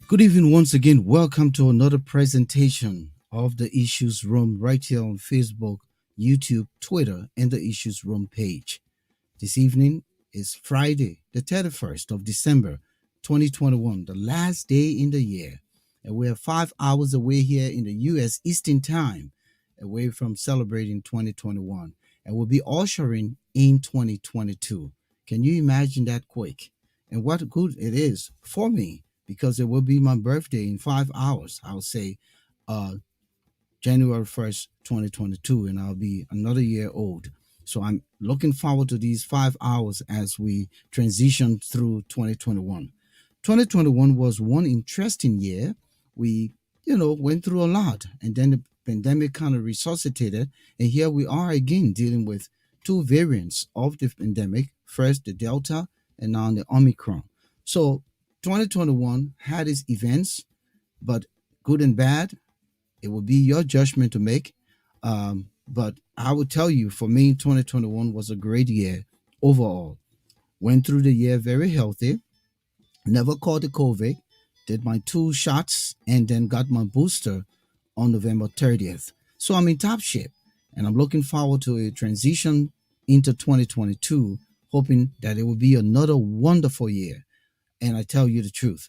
Good evening once again. Welcome to another presentation of the Issues Room right here on Facebook, YouTube, Twitter, and the Issues Room page. This evening is Friday, the 31st of December, 2021, the last day in the year. And we're 5 hours away here in the U.S. Eastern Time, away from celebrating 2021. And we'll be ushering in 2022. Can you imagine that quick? And what good it is for me, because it will be my birthday in 5 hours. I'll say uh, January 1st, 2022, and I'll be another year old. So I'm looking forward to these 5 hours as we transition through 2021. 2021 was one interesting year. We went through a lot, and then the pandemic kind of resuscitated, and here we are again dealing with two variants of the pandemic. First, the Delta, and now the Omicron. So 2021 had its events, but good and bad, it will be your judgment to make. But I would tell you, for me, 2021 was a great year overall. Went through the year very healthy, never caught the COVID, did my two shots, and then got my booster on November 30th. So I'm in top shape, and I'm looking forward to a transition into 2022, hoping that it will be another wonderful year. And I tell you the truth,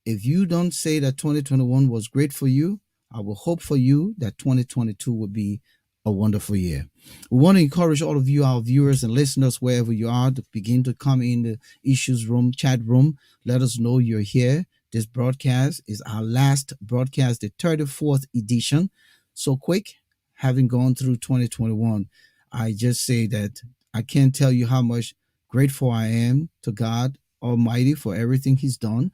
if you don't say that 2021 was great for you, I will hope for you that 2022 will be a wonderful year. We want to encourage all of you, our viewers and listeners, wherever you are, to begin to come in the issues room, chat room. Let us know you're here. This broadcast is our last broadcast, the 34th edition. So quick, having gone through 2021, I just say that I can't tell you how much grateful I am to God Almighty for everything He's done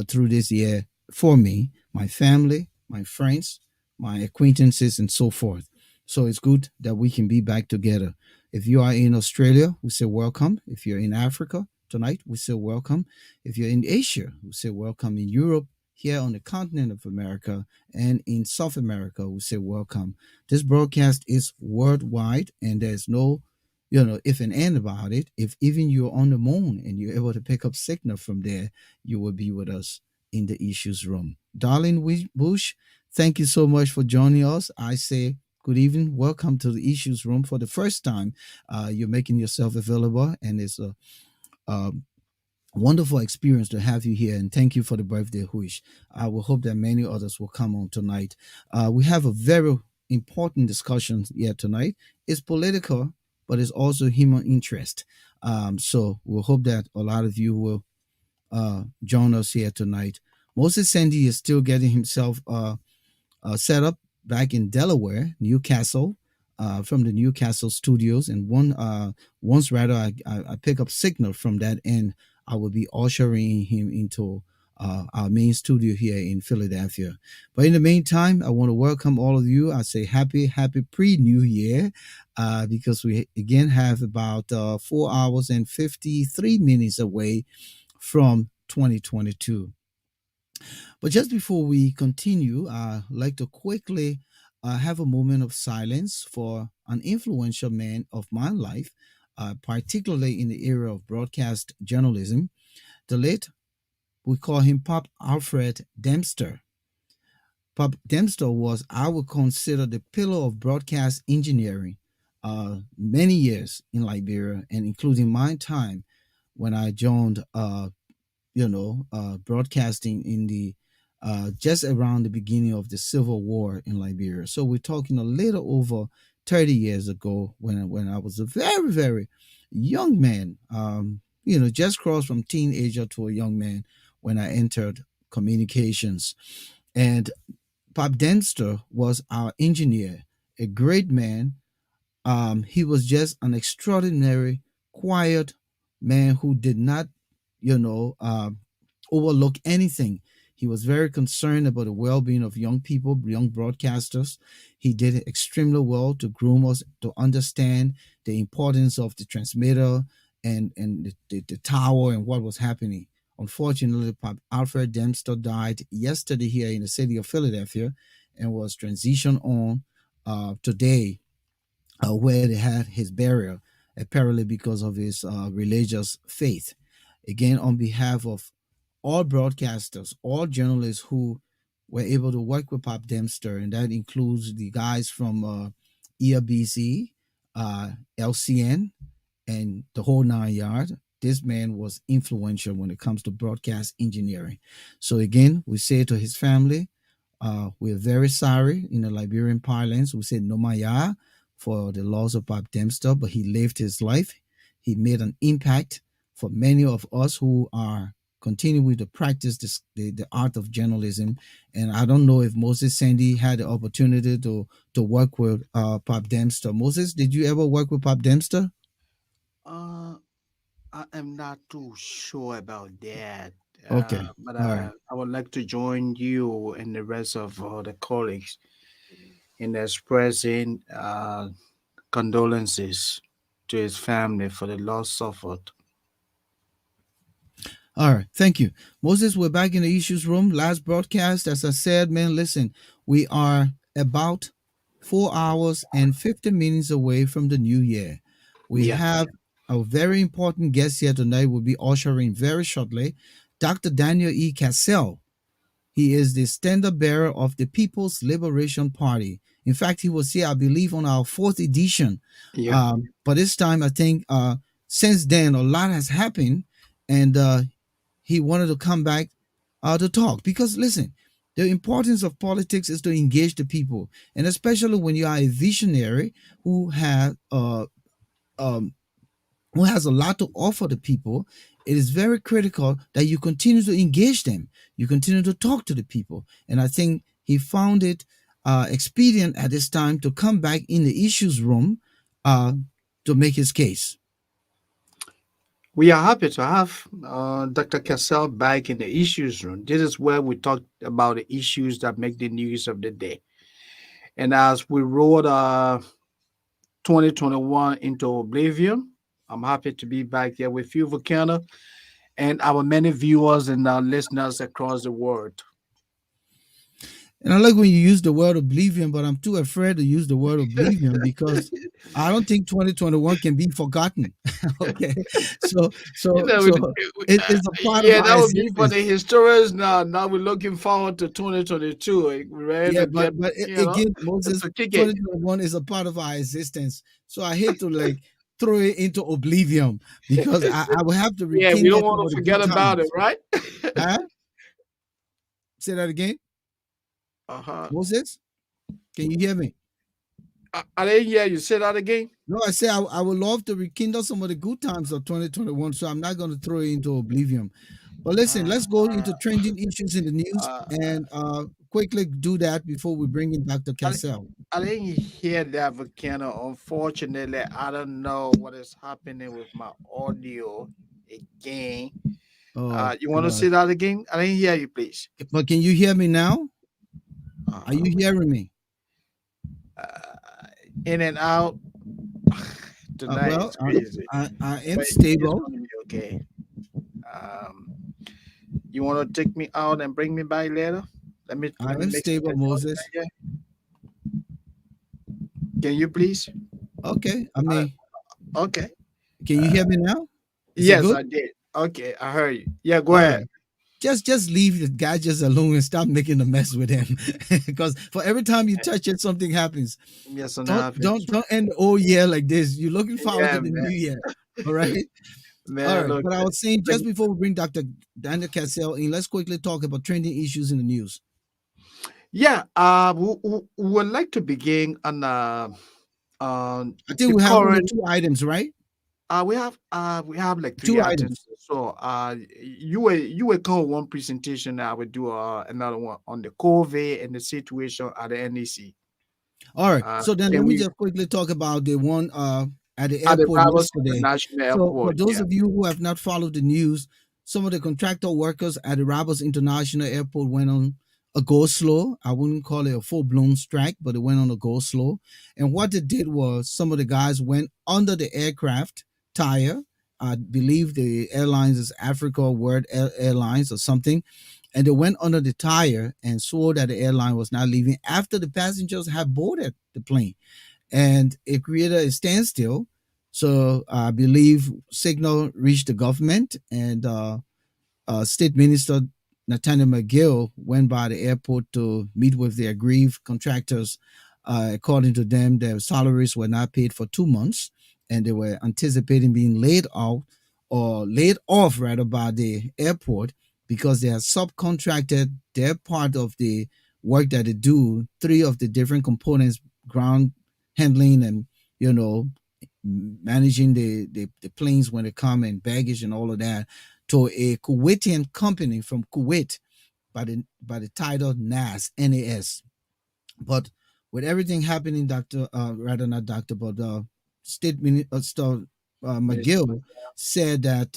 through this year for me, my family, my friends, my acquaintances, and so forth. So it's good that we can be back together. If you are in Australia, we say welcome. If you're in Africa tonight, we say welcome. If you're in Asia, we say welcome. In Europe, here on the continent of America, and in South America, we say welcome. This broadcast is worldwide, and there's no if and and about it. If even you're on the moon and you're able to pick up signal from there, you will be with us in the issues room. Darlene Bush, thank you so much for joining us. I say good evening. Welcome to the issues room for the first time. You're making yourself available, and it's a wonderful experience to have you here. And thank you for the birthday wish. I will hope that many others will come on tonight. We have a very important discussion here tonight. It's political, but it's also human interest. So we'll hope that a lot of you will join us here tonight. Moses Sandy is still getting himself set up back in Delaware, Newcastle, from the Newcastle studios. And once rather I pick up signal from that end, I will be ushering him into our main studio here in Philadelphia. But in the meantime, I want to welcome all of you. I say happy pre-New Year, because we again have about 4 hours and 53 minutes away from 2022. But just before we continue, I'd like to quickly have a moment of silence for an influential man of my life, particularly in the area of broadcast journalism. The late, we call him Pop Alfred Dempster. Pop Dempster was, I would consider, the pillar of broadcast engineering many years in Liberia, and including my time when I joined broadcasting in the just around the beginning of the Civil War in Liberia. So we're talking a little over 30 years ago when I was a very, very young man, just crossed from teenager to a young man when I entered communications. And Bob Dempster was our engineer, a great man. He was just an extraordinary, quiet man who did not, overlook anything. He was very concerned about the well-being of young people, young broadcasters. He did extremely well to groom us to understand the importance of the transmitter and the tower and what was happening. Unfortunately, Pop Alfred Dempster died yesterday here in the city of Philadelphia and was transitioned on today, where they had his burial, apparently because of his religious faith. Again, on behalf of all broadcasters, all journalists who were able to work with Pop Dempster, and that includes the guys from ERBC, LCN, and the whole 9 yards. This man was influential when it comes to broadcast engineering. So again, we say to his family, we're very sorry in the Liberian parlance. We say Nomaya for the loss of Bob Dempster, but he lived his life. He made an impact for many of us who are continuing to practice the art of journalism. And I don't know if Moses Sandy had the opportunity to work with Pop Dempster. Moses, did you ever work with Pop Dempster? Uh, I am not too sure about that, Okay. but All right. I would like to join you and the rest of the colleagues in expressing condolences to his family for the loss suffered. All right, thank you. Moses, we're back in the issues room. Last broadcast, as I said, man, listen, we are about 4 hours and 50 minutes away from the new year. We Yeah, have a very important guest here tonight. We'll be ushering very shortly, Dr. Daniel E. Cassell. He is the standard bearer of the People's Liberation Party. In fact, he was here, I believe, on our fourth edition. yeah. But this time, I think since then, a lot has happened. And he wanted to come back to talk because listen, the importance of politics is to engage the people, and especially when you are a visionary who has um, who has a lot to offer the people. It is very critical that you continue to engage them, you continue to talk to the people, and I think he found it expedient at this time to come back in the issues room uh, to make his case. We are happy to have Dr. Cassell back in the issues room. This is where we talk about the issues that make the news of the day. And as we wrote 2021 into oblivion, I'm happy to be back here with you, Volcano, and our many viewers and listeners across the world. And I like when you use the word oblivion, but I'm too afraid to use the word oblivion because I don't think 2021 can be forgotten. Okay, so You so know, so it's a part of yeah, our that would be for existence. the historians now. Now we're looking forward to 2022. We're ready Yeah, to but get, again, Moses, to kick it. 2021 is a part of our existence. So I hate to like throw it into oblivion because I will have to Yeah, we don't rekindle some want of to the forget good about it, times. right? Huh? Say that again, Uh-huh. Moses. Can you hear me? I didn't hear you say that again. No, I say I would love to rekindle some of the good times of 2021, so I'm not going to throw it into oblivion. But listen, Uh, let's go into trending issues in the news uh, and quickly do that before we bring in Dr. I, Cassell. I didn't hear that, Volcano. Unfortunately, I don't know what is happening with my audio again. Oh, You want to say God. that again? I didn't hear you, please. But can you hear me now? Are you Uh, hearing me? uh, in and out. Tonight Well, is crazy, I am but it's stable. gonna be okay. Um, you want to take me out and bring me back later? I Let me am make some stable, adjustment Moses. here. Can you please? Okay. I Uh, mean, okay. can you Uh, hear me now? Is it yes, good? I did. Okay, I heard you. Yeah, go All ahead. right. Just leave the gadgets alone and stop making a mess with them. Because for every time you touch it, something happens. Yes, and Don't happens. don't don't end the old year like this. You're looking forward Yeah, to the man. new year. All right. All Man, right. look. But I was saying Like, just before we bring Dr. Daniel Cassell in, let's quickly talk about trending issues in the news. yeah. We would like to begin on I think the we have only current. two items, right? We have like three Two items. items. So you were called one presentation. I would do another one on the COVID and the situation at the NEC. All right. So then Can let me we just quickly talk about the one at the at the airport Rivals yesterday. International So for Airport? those Yeah. of you who have not followed the news, some of the contractor workers at the Rabas International Airport went on a go slow. I wouldn't call it a full blown strike, but it went on a go slow. And what they did was some of the guys went under the aircraft tire. I believe the airlines is Africa World Airlines or something. And they went under the tire and swore that the airline was not leaving after the passengers had boarded the plane, and it created a standstill. So I believe signal reached the government, and State Minister Nathaniel McGill went by the airport to meet with the aggrieved contractors. According to them, their salaries were not paid for 2 months, and they were anticipating being laid out or laid off rather by the airport because they have subcontracted their part of the work that they do, three of the different components, ground handling and you know managing the planes when they come and baggage and all of that to a Kuwaitian company from Kuwait by the title NAS. But with everything happening, Doctor, rather not Doctor, but State Minister Minister. McGill said that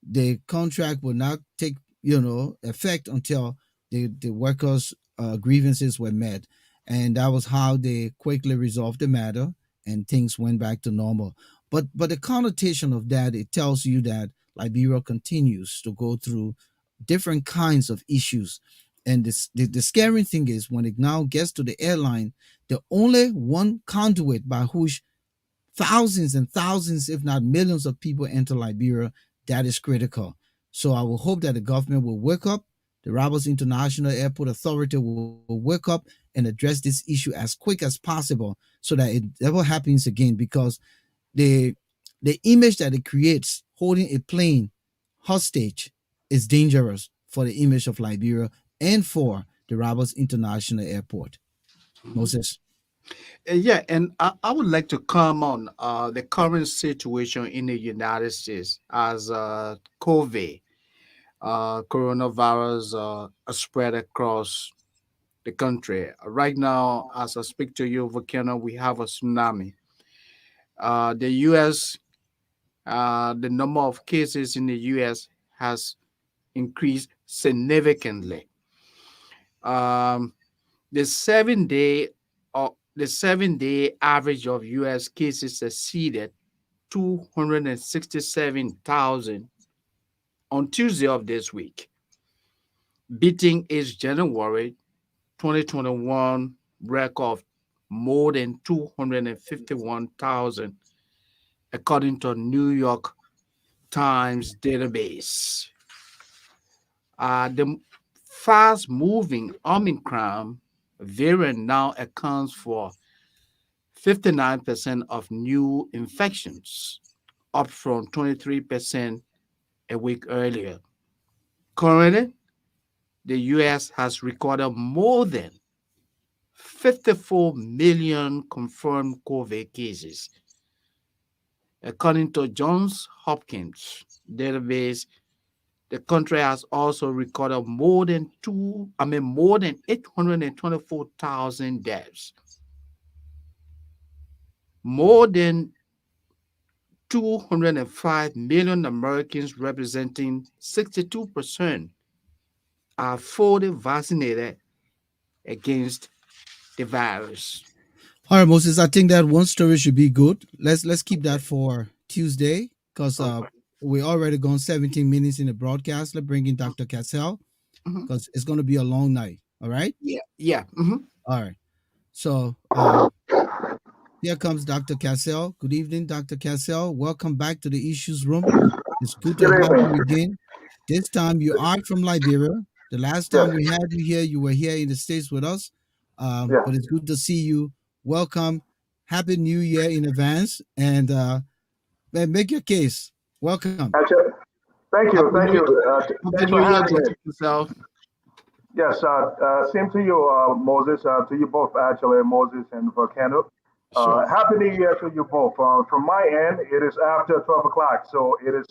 the contract will not take effect until the workers' grievances were met, and that was how they quickly resolved the matter, and things went back to normal. But the connotation of that, it tells you that Liberia continues to go through different kinds of issues, and the scary thing is when it now gets to the airline, the only one conduit by which thousands and thousands, if not millions of people enter Liberia, that is critical. So I will hope that the government will wake up, the Roberts International Airport Authority will wake up and address this issue as quick as possible so that it never happens again, because the the image that it creates holding a plane hostage is dangerous for the image of Liberia and for the Roberts International Airport. Mhm. Moses. Yeah, and I would like to comment on the current situation in the United States as COVID, coronavirus, spread across the country. Right now, as I speak to you, Volcano, we have a tsunami. The U.S., the number of cases in the U.S. has increased significantly. Um, the 7 day the 7 day average of U.S. cases exceeded 267,000 on Tuesday of this week, beating its January 2021 record of more than 251,000, according to New York Times database. The fast moving Omicron variant now accounts for 59% of new infections, up from 23% a week earlier. Currently, the US has recorded more than 54 million confirmed COVID cases. According to Johns Hopkins database, the country has also recorded more than 824,000 deaths. More than 205 million Americans, representing 62%, are fully vaccinated against the virus. All right, Moses. I think that one story should be good. Let's keep that Okay. for Tuesday because Okay. we already gone 17 minutes in the broadcast. Let's bring in Dr. Cassell Mhm. because it's going to be a long night. All right. Yeah. Yeah. Mhm. All right. So here comes Dr. Cassell. Good evening, Dr. Cassell. Welcome back to the Issues Room. It's good to Good have evening. you again. This time you are from Liberia. The last Yes, time we had you here, you were here in the States with us. yes. But it's good to see you. Welcome. Happy New Year in advance. And man, make your case. Welcome. Actually, thank you, Happy thank New you. Happy Thanks New for Year, having me. Dr. Cassell. Yes, same to you, Moses. To you both, actually, Moses and Volcano. Sure. Happy New Year to you both. From my end, it is after 12 o'clock, so it is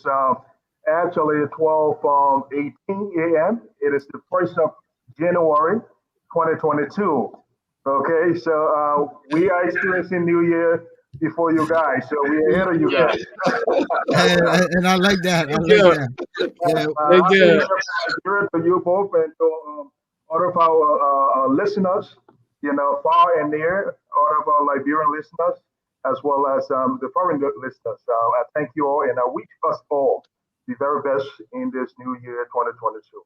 actually 12:18 a.m. It is the 1st of January, 2022. Okay, so we are experiencing New Year before you guys, so we are ahead of you Yeah. guys. And I like that. I Thank like you. that. Yeah. Thank Happy New you. Year to you both and to all of our listeners, far and near, all of our Liberian listeners, as well as the foreign listeners. I thank you all and I wish us all the very best in this new year 2022.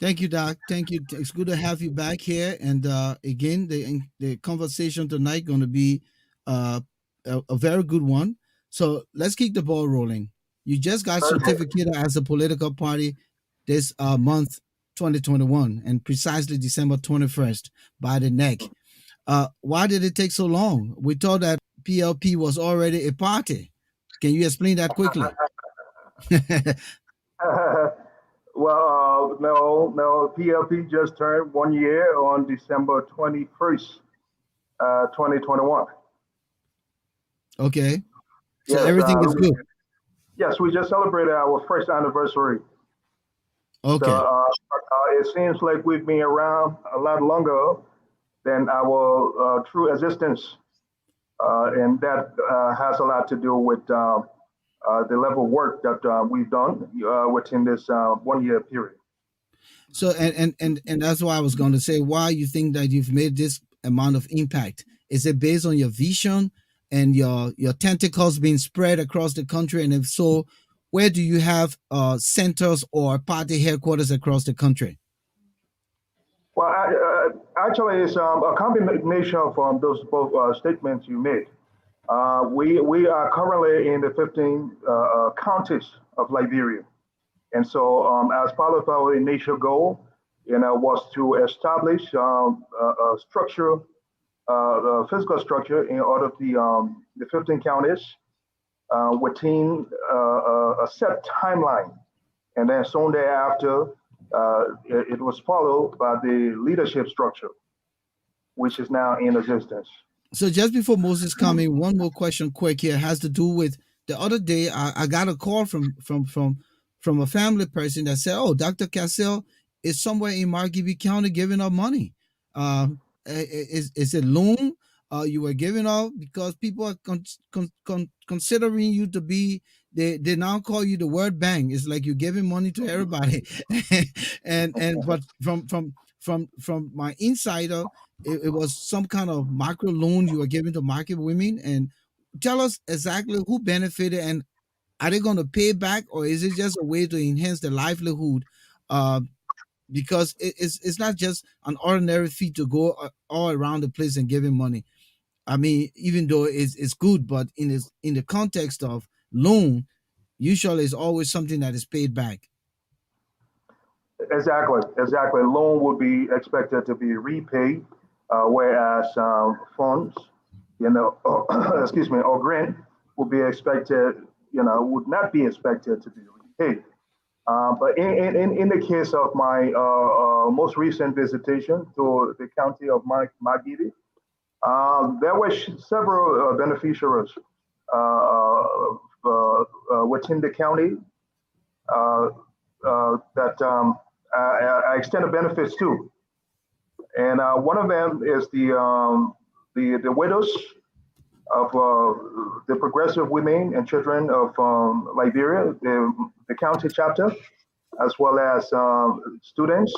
Thank you, Doc. Thank you. It's good to have you back here. And again, the conversation tonight going to be uh, a very good one. So let's keep the ball rolling. You just got Okay. certificated as a political party this month 2021 and precisely December 21st by the neck. Why did it take so long? We thought that PLP was already a party. Can you explain that quickly? Well, no, no. PLP just turned 1 year on December 21st, 2021. Okay. So Yes, everything is good. yes, we just celebrated our first anniversary. So Okay. it seems like we've been around a lot longer than our true existence, and that has a lot to do with the level of work that we've done within this 1 year period. So and that's why I was going to say why you think that you've made this amount of impact. Is it based on your vision and your tentacles being spread across the country? And if so, where do you have centers or party headquarters across the country? Well, actually, it's a combination of those both statements you made. We are currently in the 15 counties of Liberia. And so, as part of our initial goal, was to establish a structure, a physical structure in all of the 15 counties within a set timeline. And then soon thereafter, it was followed by the leadership structure, which is now in existence. So just before Moses coming, one more question quick here has to do with the other day I got a call from a family person that said, "Oh, Dr. Cassell is somewhere in Margibi County giving up money. Is it loan you were giving up because people are considering you to be they now call you the word bank. It's like you're giving money to everybody, and but from my insider, it was some kind of micro loan you were giving to market women. And tell us exactly who benefited and are they going to pay back or is it just a way to enhance the livelihood? Uh, because it's not just an ordinary fee to go all around the place and giving money. I mean, even though it's good, but in the context of loan, usually it's always something that is paid back. Exactly, exactly. Loan would be expected to be repaid, whereas funds, excuse me, or grant would be expected, would not be expected to be repaid. But in the case of my most recent visitation to the county of Magidi, there were several beneficiaries within the county that I extended benefits to. And one of them is the widows of the progressive women and children of Liberia, the county chapter, as well as students,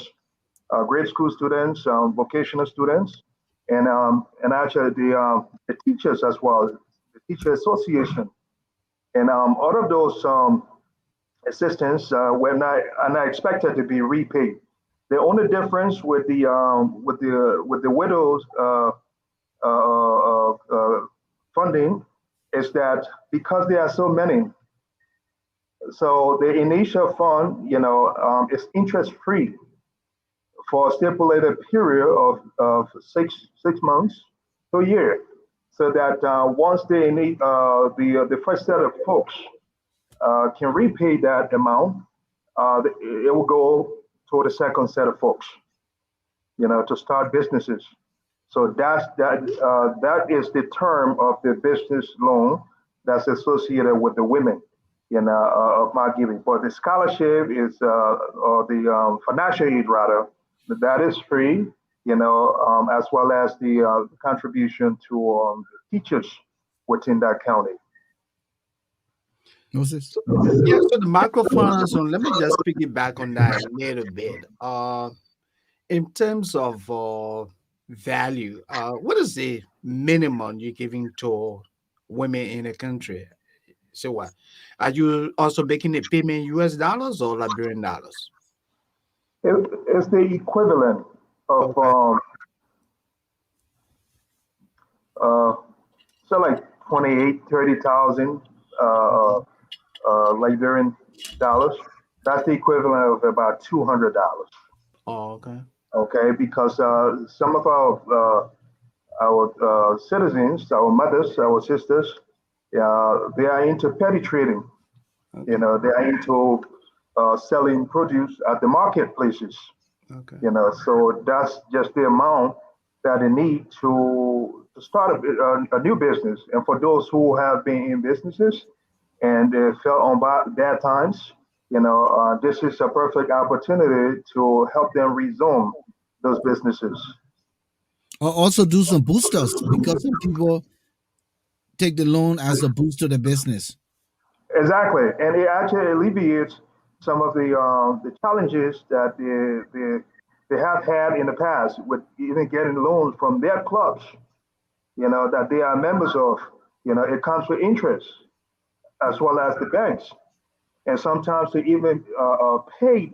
grade school students, vocational students, and actually the teachers as well, the teacher association, and all of those assistance are not expected to be repaid. The only difference with the widows funding is that because there are so many, so the initial fund, is interest free for a stipulated period of six months to a year, so that once they need the first set of folks can repay that amount, it will go to the second set of folks, to start businesses. So that is the term of the business loan that's associated with the women of my giving. But the scholarship is or the financial aid rather, that is free, as well as the contribution to teachers within that county. Moses? Yeah, so the microfinance one, let me just piggyback on that a little bit. In terms of value, what is the minimum you're giving to women in the country? So what? Are you also making a payment in US dollars or Liberian dollars? It's the equivalent of Okay. uh, so like 28, 30,000 Liberian dollars. That's the equivalent of about $200. Oh, okay. Okay, because some of our citizens, our mothers, our sisters, they are into petty trading. Okay. They are into selling produce at the marketplaces. Okay. So that's just the amount that they need to start a new business. And for those who have been in businesses and they fell on bad times, this is a perfect opportunity to help them resume those businesses. Or also do some boosters because some people take the loan as a boost to the business. Exactly, and it actually alleviates some of the challenges that they have had in the past with even getting loans from their clubs. That they are members of. It comes with interest as well as the banks, and sometimes to even pay,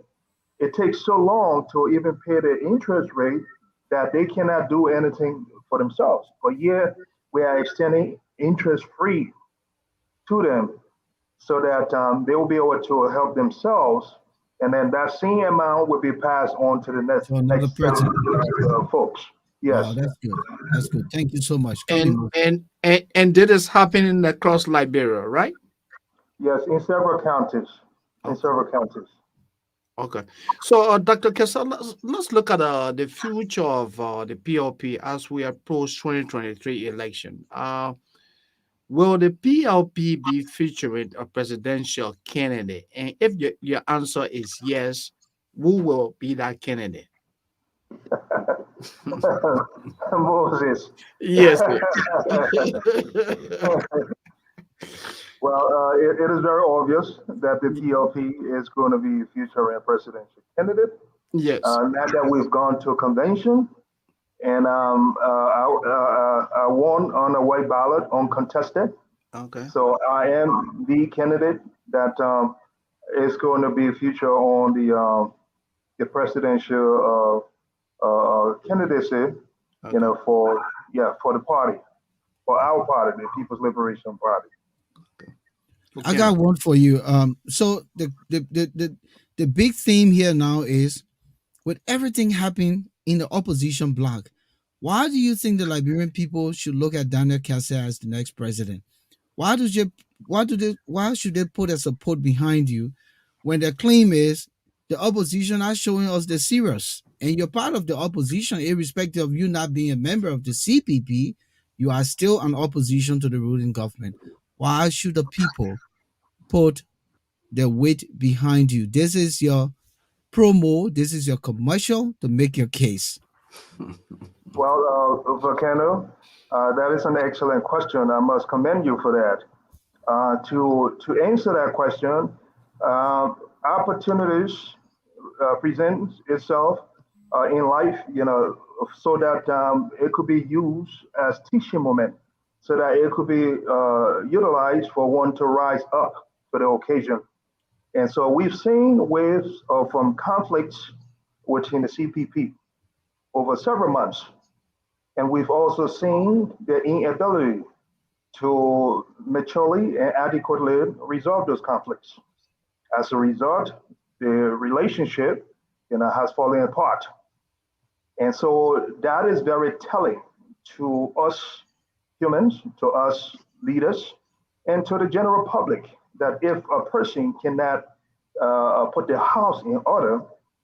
it takes so long to even pay the interest rate that they cannot do anything for themselves. But yeah, we are extending interest free to them so that they will be able to help themselves, and then that same amount will be passed on to the next So another next set person. of folks. Wow, Yes, that's good. That's good. Thank you so much. Come in, And Moses. and did this happening across Liberia, right? yes, in several counties, in Okay. several counties. Okay. So, Dr. Kessel, let's look at the future of the PLP as we approach 2023 election. Will the PLP be featuring a presidential candidate? And if your answer is yes, who will be that candidate? Moses. Yes, sir. Well, it is very obvious that the PLP is going to be future presidential candidate. Yes. Now that we've gone to a convention, and I won on a white ballot uncontested. Okay. So I am the candidate that is going to be featured on the presidential candidacy. Okay. For the party, for our party, the People's Liberation Party. Okay. Who I can? got one for you. So the big theme here now is with everything happening in the opposition bloc, why do you think the Liberian people should look at Daniel Cassell as the next president? Why do you why should they put a support behind you when their claim is the opposition are showing us the serious and you're part of the opposition, irrespective of you not being a member of the CPP, you are still an opposition to the ruling government. Why should the people put their weight behind you? This is your promo, this is your commercial to make your case. Well, Volcano, that is an excellent question. I must commend you for that. To answer that question, uh, opportunities present itself in life, so that it could be used as teaching moment, so that it could be utilized for one to rise up for the occasion. And so we've seen waves of conflicts within the CPP over several months, and we've also seen the inability to maturely and adequately resolve those conflicts. As a result, the relationship, has fallen apart. And so that is very telling to us humans, to us leaders, and to the general public that if a person cannot put their house in order,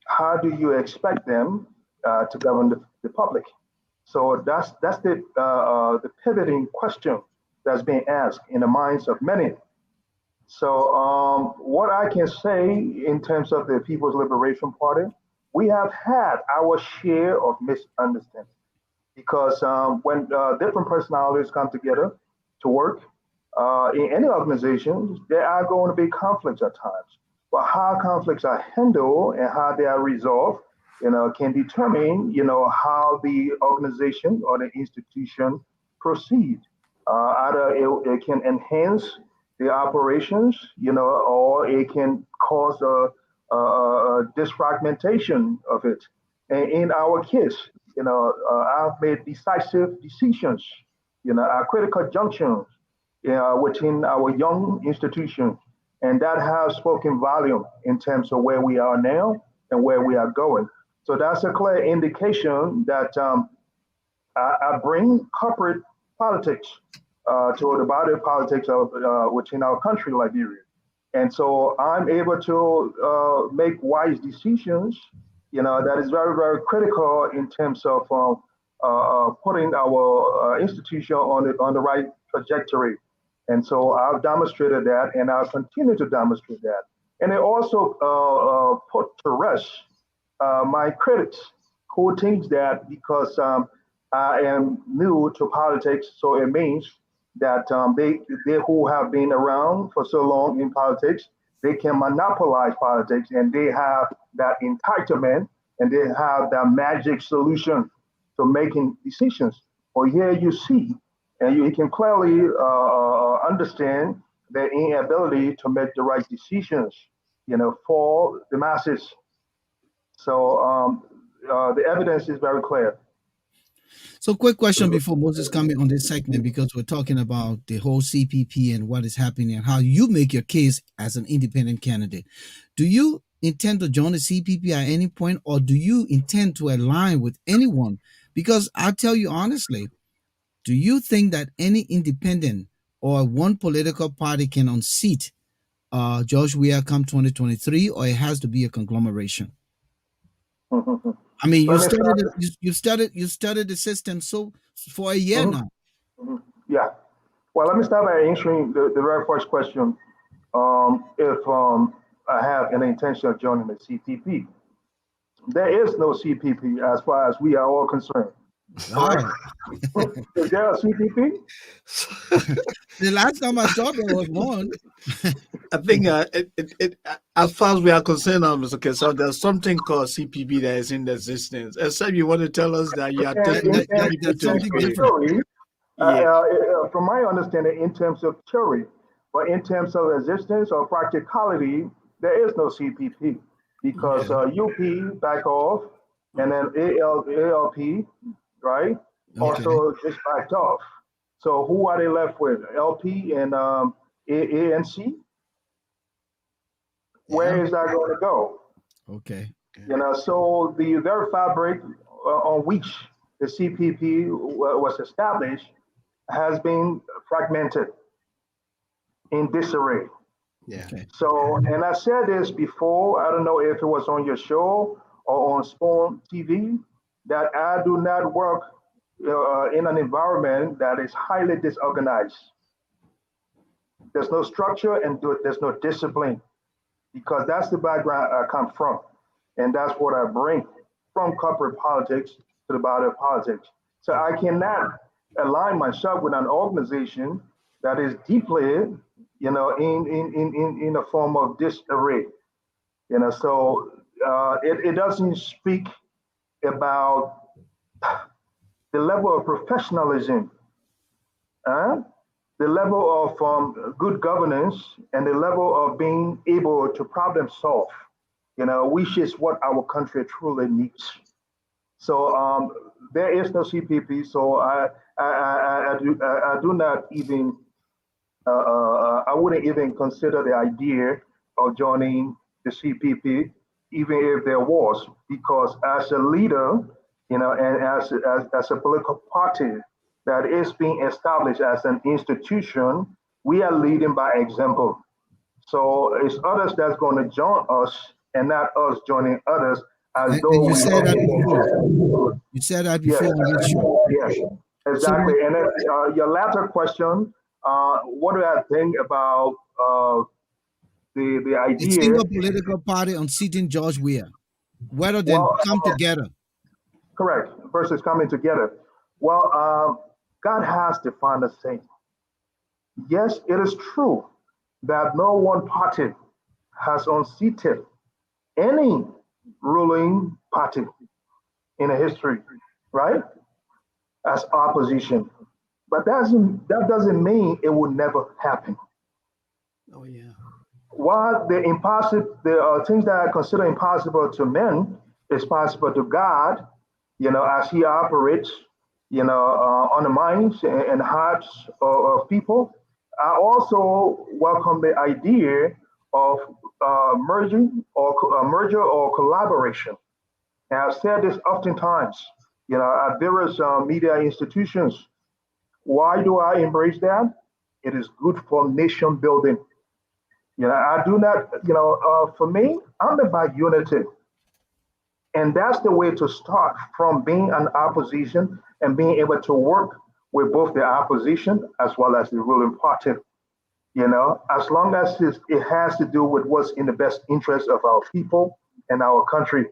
how do you expect them to govern the public? So that's the pivoting question that's being asked in the minds of many. So, what I can say in terms of the People's Liberation Party, we have had our share of misunderstanding because when different personalities come together to work in any organization, there are going to be conflicts at times. But how conflicts are handled and how they are resolved, can determine, how the organization or the institution proceed. Either it can enhance the operations, or it can cause a disfragmentation of it. And in our case, I've made decisive decisions, at critical junctions within our young institution. And that has spoken volume in terms of where we are now and where we are going. So that's a clear indication that I bring corporate politics to the body of politics of within our country, Liberia. And so I'm able to make wise decisions, that is very, very critical in terms of putting our institution on the right trajectory. And so I've demonstrated that, and I'll continue to demonstrate that. And it also put to rest my critics who thinks that because I am new to politics, so it means that they who have been around for so long in politics, they can monopolize politics, and they have that entitlement, and they have that magic solution to making decisions. Well, here you see, and you can clearly understand their inability to make the right decisions, for the masses. So the evidence is very clear. So, quick question before Moses coming on this segment, because we're talking about the whole CPP and what is happening and how you make your case as an independent candidate. Do you intend to join the CPP at any point, or do you intend to align with anyone? Because I'll tell you honestly, do you think that any independent or one political party can unseat George Weah come 2023, or it has to be a conglomeration? I mean, Let me start. you studied the system so for a year Mhm, now. mhm. Yeah. Well, let me start by answering the very first question. If I have an intention of joining the CPP, there is no CPP as far as we are all concerned. Correct? Wow. Is there a CPP? The last time I thought there was one. I think as far as we are concerned now, Mr. Cassell, there's something called CPP that is in existence. Except you want to tell us that you are And taking CPP That's to the something grave. different. theory, Yeah. from my understanding, in terms of theory, but in terms of existence or practicality, there is no CPP because Yeah. UP back off, and then ALP, right, Okay. also just backed off. So who are they left with? LP and ANC? Yeah. Where is that going to go? Okay. So the very fabric on which the CPP was established has been fragmented in disarray. Yeah. Okay. So, and I said this before, I don't know if it was on your show or on Spoon TV, that I do not work in an environment that is highly disorganized. There's no structure and there's no discipline because that's the background I come from. And that's what I bring from corporate politics to the body of politics. So I cannot align myself with an organization that is deeply, in a form of disarray. So it doesn't speak about the level of professionalism, uh, the level of good governance, and the level of being able to problem solve, which is what our country truly needs. So there is no CPP. So I do not even I wouldn't even consider the idea of joining the CPP, even if there was, because as a leader, and as a political party that is being established as an institution, we are leading by example. So it's others that's going to join us and not us joining others as And though you we said that before. are. You said that Yes, before on this show. yes, So exactly. And then, your latter question, what do I think about the a idea? single political party unseating George Weah, rather than Well, come together. correct, versus coming together. Well, God has defined the same. Yes, it is true that no one party has unseated any ruling party in a history, right? As opposition. But that doesn't mean it would never happen. Oh yeah. While the things that I consider impossible to men is possible to God, as He operates, on the minds and hearts of people. I also welcome the idea of merger or collaboration. And I've said this oftentimes, at various media institutions. Why do I embrace that? It is good for nation building. I do not, for me, I'm about unity. And that's the way to start from being an opposition and being able to work with both the opposition as well as the ruling party. As long as it has to do with what's in the best interest of our people and our country.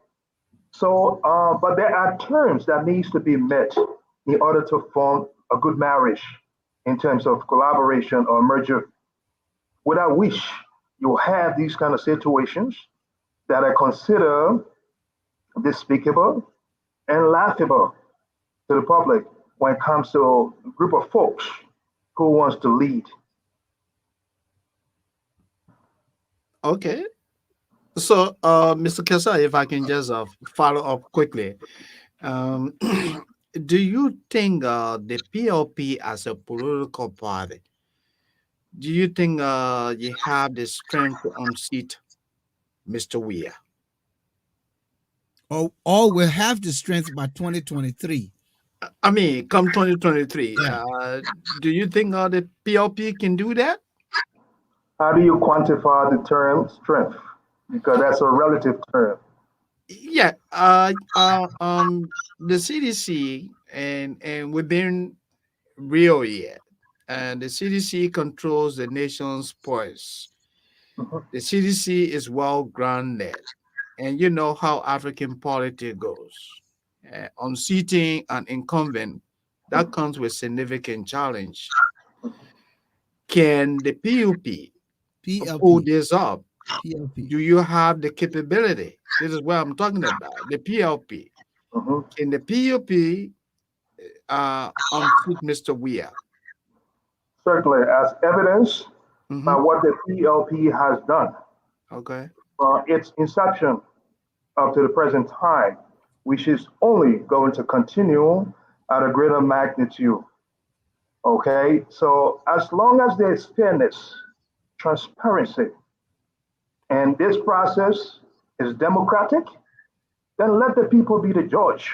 So, but there are terms that needs to be met in order to form a good marriage in terms of collaboration or merger. Without which you have these kind of situations that are considered despicable and laughable to the public when it comes to a group of folks who wants to lead. Okay. So, Mr. Kessa, if I can just follow up quickly, um, do you think the PLP as a political party, do you think you have the strength to unseat Mr. Weir? Or will have the strength by 2023. I mean, come 2023, Yeah. do you think the PLP can do that? How do you quantify the term strength? Because that's a relative term. Yeah. The CDC and within Rio yet, and the CDC controls the nation's pulse. Mhm. The CDC is well grounded, and you know how African politics goes. Unseating an incumbent, that comes with significant challenge. Can the PUP pull PLP. this up? PLP. Do you have the capability? This is what I'm talking about. The PLP. Mhm. Can the PUP unseat Mr. Weir? Certainly, as evidence by Hmm. what the PLP has done Okay. from its inception up to the present time, which is only going to continue at a greater magnitude. Okay, so as long as there's fairness, transparency, and this process is democratic, then let the people be the judge.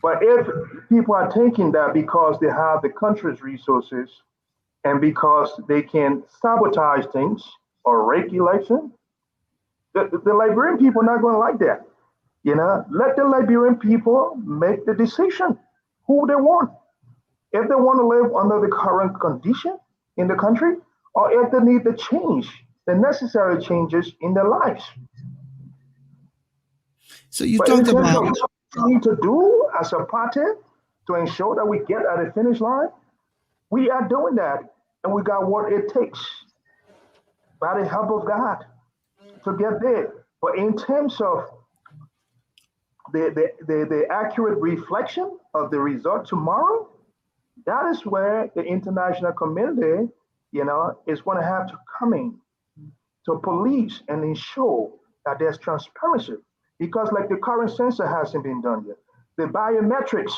But if people are taking that because they have the country's resources and because they can sabotage things or regulation, the Liberian people are not going to like that. Let the Liberian people make the decision who they want. If they want to live under the current condition in the country, or if they need to change the necessary changes in their lives. So you But in talked terms of about what we need to do as a party to ensure that we get at the finish line, we are doing that, and we got what it takes by the help of God to get there. But in terms of the accurate reflection of the result tomorrow, that is where the international community, is going to have to come in to police and ensure that there's transparency. Because like the current census hasn't been done yet, the biometrics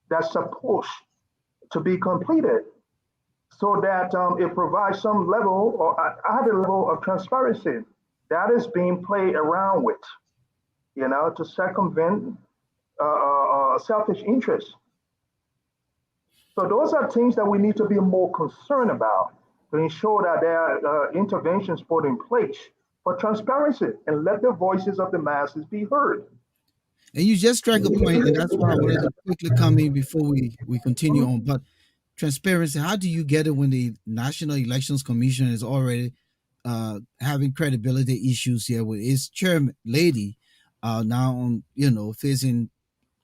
that's supposed to be completed so that it provides some level or added level of transparency that is being played around with, to circumvent selfish interests. So those are things that we need to be more concerned about to ensure that there are interventions put in place for transparency and let the voices of the masses be heard. and you just struck a point, and that's why I wanted to quickly come in before we continue on. But transparency, how do you get it when the National Elections Commission is already having credibility issues here with its chairman lady now on facing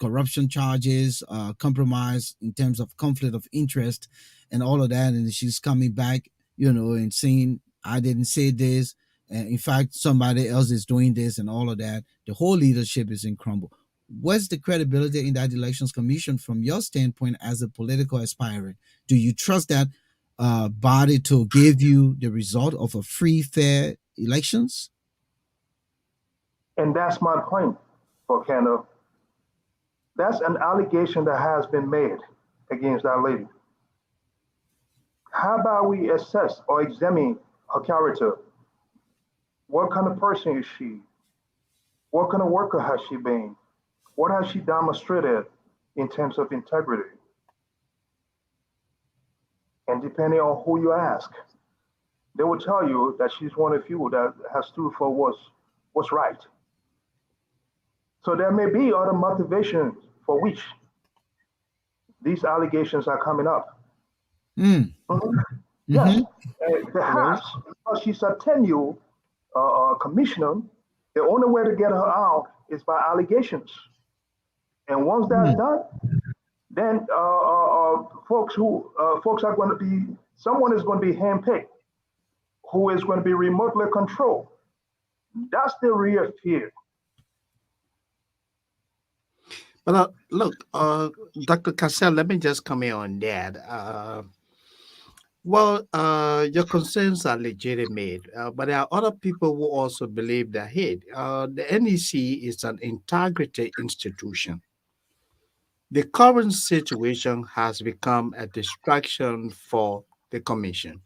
corruption charges, compromise in terms of conflict of interest, and all of that. And she's coming back, and saying, I didn't say this. And in fact, somebody else is doing this and all of that. The whole leadership is in crumble. What's the credibility in that elections commission from your standpoint as a political aspirant? Do you trust that body to give you the result of a free, fair elections? And that's my point, Volcano. That's an allegation that has been made against that lady. How about we assess or examine her character What kind of person is she? What kind of worker has she been? What has she demonstrated in terms of integrity? And depending on who you ask, they will tell you that she's one of few that has stood for what's right. So there may be other motivations for which these allegations are coming up. Mm. Mhm. Yes, Mm-hmm. Well, perhaps because she's a tenure commissioner, the only way to get her out is by allegations. And once that's Mm. done, then folks are going to be someone is going to be handpicked who is going to be remotely controlled. That's the real fear. but look, Dr. Cassell, let me just comment on that. Well, your concerns are legitimate, but there are other people who also believe that, hey, the NEC is an integrity institution. The current situation has become a distraction for the commission.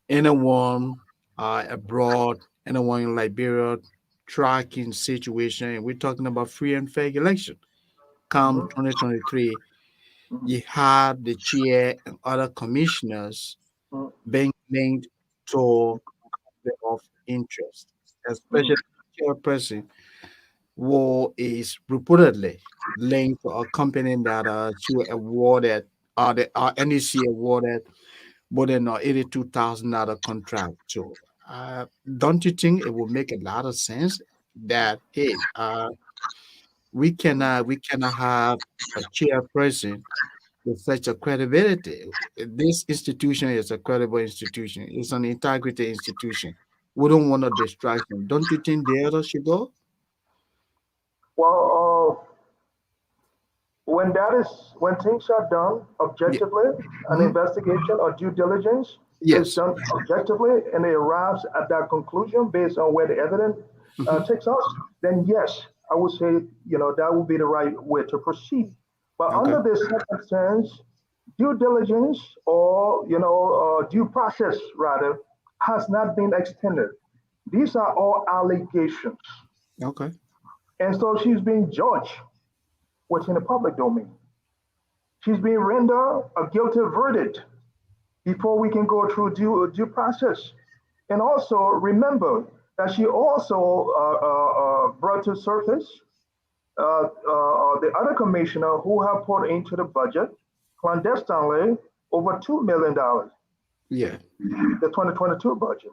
Anyone abroad, anyone in Liberia tracking situation, and we're talking about free and fair election. Come Mhm, 2023, mhm, you had the chair and other commissioners mhm, being linked to of interest, especially mhm, the chairperson who is reportedly linked to a company that she awarded, the NEC awarded more than $82,000 contract to. Don't you think it will make a lot of sense that, hey, we cannot have a chairperson with such a credibility? This institution is a credible institution. It's an integrity institution. We don't want a distraction. Don't you think the other should go? Well, when things are done Yeah. objectively, an Mhm. investigation or due diligence is Yes. done objectively, and it arrives at that conclusion based on where the evidence Mhm. takes us, then yes, I would say that would be the right way to proceed. But Okay. under this circumstance, due diligence or due process rather has not been extended. These are all allegations, Okay. and so she's being judged within the public domain. She's being rendered a guilty verdict before we can go through due process. And also remember that she also brought to surface the other commissioner who have put into the budget clandestinely over $2 million, Yeah. the 2022 budget.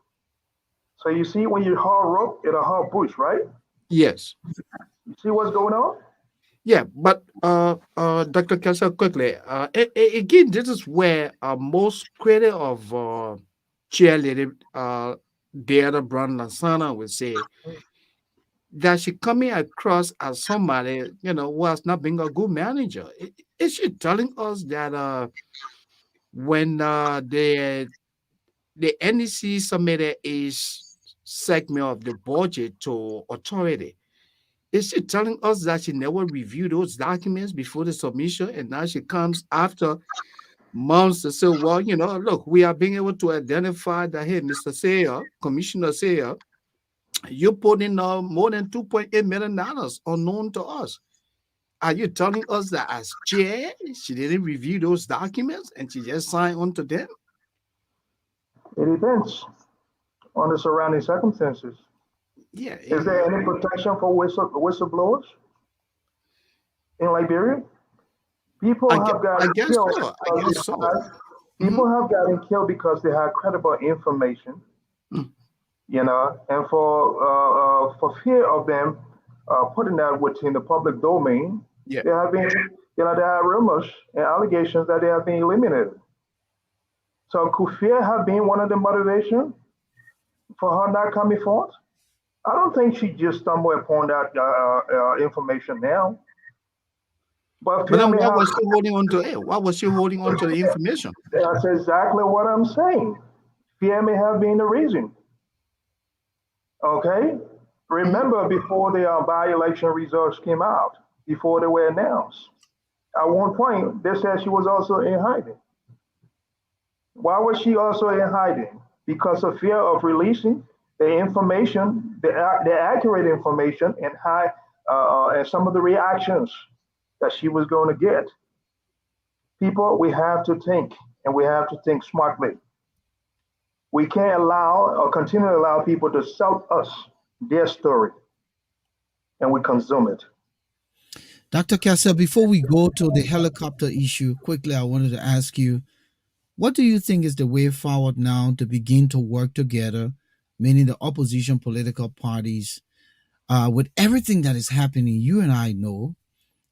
So you see, when you haul rope in a haul bush, right? Yes. You see what's going on? Yeah, but Dr. Kessel, quickly, again, this is where most critic of cheerleading, Deanna Brown Lasana would say that she coming across as somebody, who has not been a good manager. Is she telling us that when the NEC submitted a segment of the budget to authority, is she telling us that she never reviewed those documents before the submission, and now she comes after months to say, well, look, we are being able to identify that, hey, Mr. Sayer, Commissioner Sayer, you put in more than $2.8 million unknown to us. Are you telling us that as chair, she didn't review those documents and she just signed onto them? It depends on the surrounding circumstances. Yeah, Is there any protection for whistleblowers in Liberia? People have I gotten guess killed so. I because guess so. people Mhm. have gotten killed because they had credible information, Mm. and for fear of them putting that within the public domain, Yeah. there have been, there are rumors and allegations that they have been eliminated. So could fear have been one of the motivation for her not coming forth? I don't think she just stumbled upon that information now, but But fear then may why have. was she holding on to it? Why was she holding on to the information? That's exactly what I'm saying. Fear may have been the reason. Okay? Mhm. Remember before the by-election results came out, before they were announced, at one point they said she was also in hiding. Why was she also in hiding? Because of fear of releasing the information, the accurate information, and how and some of the reactions that she was going to get. People, we have to think, and we have to think smartly. We can't allow or continue to allow people to sell us their story, and we consume it. Dr. Cassell, before we go to the helicopter issue, quickly, I wanted to ask you, what do you think is the way forward now to begin to work together, meaning the opposition political parties, with everything that is happening? You and I know,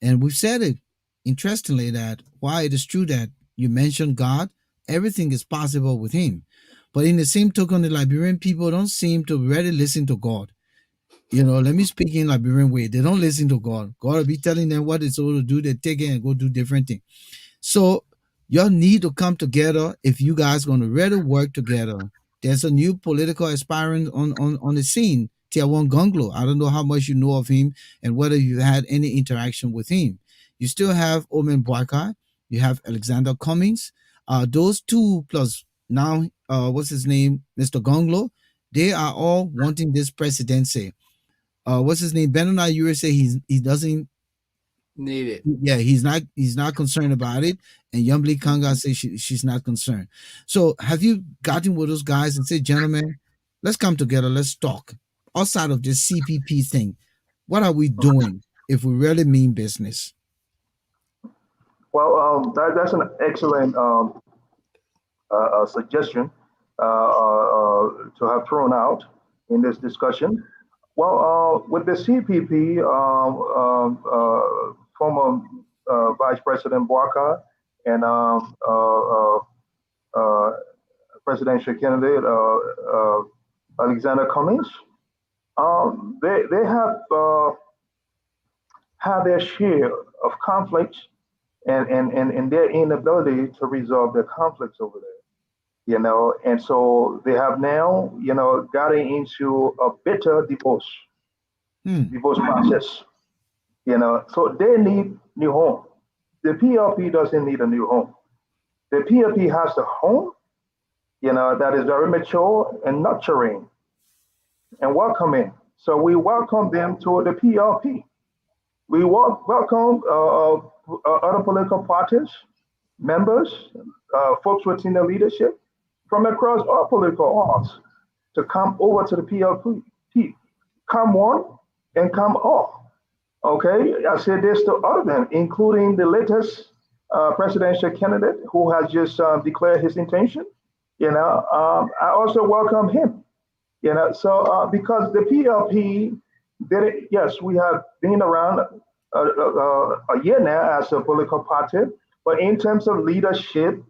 and we've said it interestingly that while it is true that you mentioned God, everything is possible with Him. But in the same token, the Liberian people don't seem to really listen to God. Let me speak in Liberian way. They don't listen to God. God will be telling them what it's supposed to do. They take it and go do different things. So y'all need to come together if you guys going to really work together. There's a new political aspirant on the scene, Tiawan Gonglo. I don't know how much you know of him and whether you had any interaction with him. You still have Omen Boakai. You have Alexander Cummings. Those two plus now, what's his name, Mr. Gonglo, they are all wanting this presidency. What's his name? Benona USA, he doesn't. Need it. Yeah, he's not concerned about it. And Yumbli Kanga says she's not concerned. So have you gotten with those guys and said, gentlemen, let's come together, let's talk. Outside of this CPP thing, what are we doing if we really mean business? Well, that's an excellent suggestion to have thrown out in this discussion. Well, with the CPP, former Vice President Boakai and uh, presidential candidate Alexander Cummings, they have had their share of conflicts and their inability to resolve their conflicts over there. And so they have now, gotten into a bitter Hmm. divorce process, so they need new home. The PLP doesn't need a new home. The PLP has a home, that is very mature and nurturing and welcoming. So we welcome them to the PLP. We welcome other political parties, members, folks within the leadership from across all political arcs to come over to the PLP. Come one and come all. Okay, I said this to other than, including the latest presidential candidate who has just declared his intention. I also welcome him. So because the PLP did it, yes, we have been around a year now as a political party, but in terms of leadership,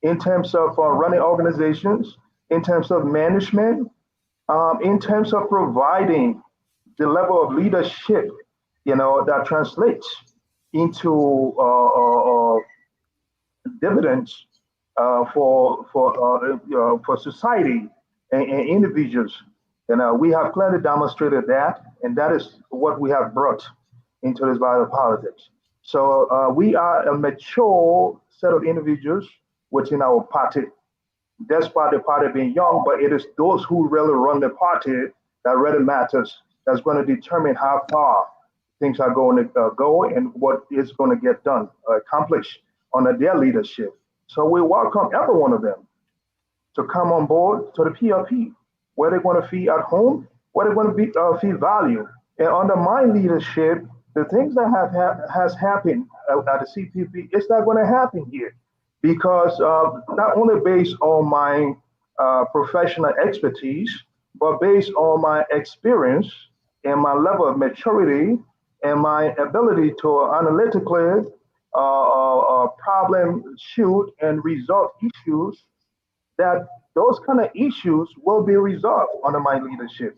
in terms of running organizations, in terms of management, in terms of providing the level of leadership, that translates into dividends for society and individuals. We have clearly demonstrated that, and that is what we have brought into this vital politics. So we are a mature set of individuals within our party, despite the party being young, but it is those who really run the party that really matters. That's going to determine how far things are going to go and what is going to get done, accomplished under their leadership. So we welcome every one of them to come on board to the PLP, where they're going to feel at home, where they're going to feel value. And under my leadership, the things that has happened at the CPP, it's not going to happen here because not only based on my professional expertise, but based on my experience and my level of maturity and my ability to analytically problem shoot and resolve issues, that those kind of issues will be resolved under my leadership.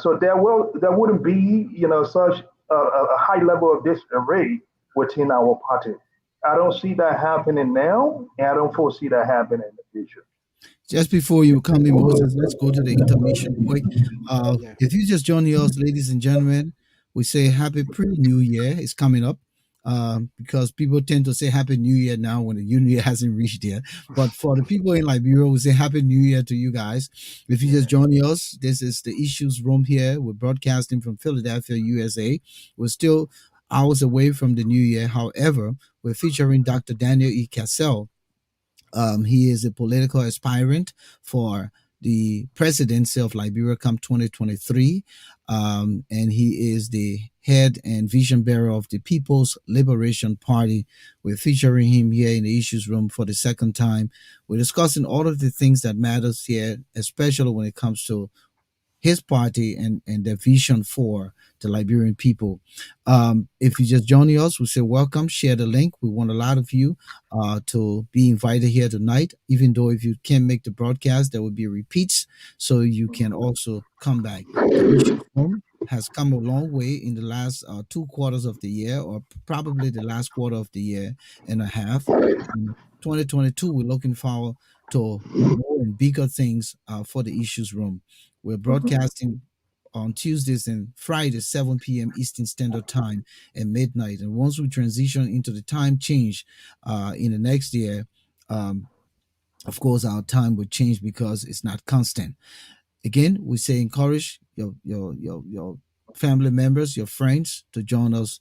So there wouldn't be such a high level of disarray within our party. I don't see that happening now, and I don't foresee that happening in the future. Just before you come in, Moses, let's go to the intermission quick. Yeah. If you just join us, ladies and gentlemen, we say happy pre-New Year. It's coming up. because people tend to say Happy New Year now when the New Year hasn't reached yet. But for the people in Liberia, we say Happy New Year to you guys. If you just Yeah. join us, this is the Issues Room here. We're broadcasting from Philadelphia, USA. We're still hours away from the New Year. However, we're featuring Dr. Daniel E. Cassell. He is a political aspirant for the presidency of Liberia come 2023. And he is the head and vision bearer of the People's Liberation Party. We're featuring him here in the Issues Room for the second time. We're discussing all of the things that matters here, especially when it comes to his party and their vision for the Liberian people. If you just joining us, we say welcome, share the link. We want a lot of you to be invited here tonight. Even though if you can't make the broadcast, there will be repeats, so you can also come back. The issues room has come a long way in the last 2 quarters of the year, or probably the last quarter of the year and a half. In 2022, we're looking forward to more and bigger things for the issues room. We're broadcasting on Tuesdays and Fridays, 7 p.m. Eastern Standard Time and midnight. And once we transition into the time change in the next year, um, of course, our time would change because it's not constant. Again, we say encourage your family members, your friends to join us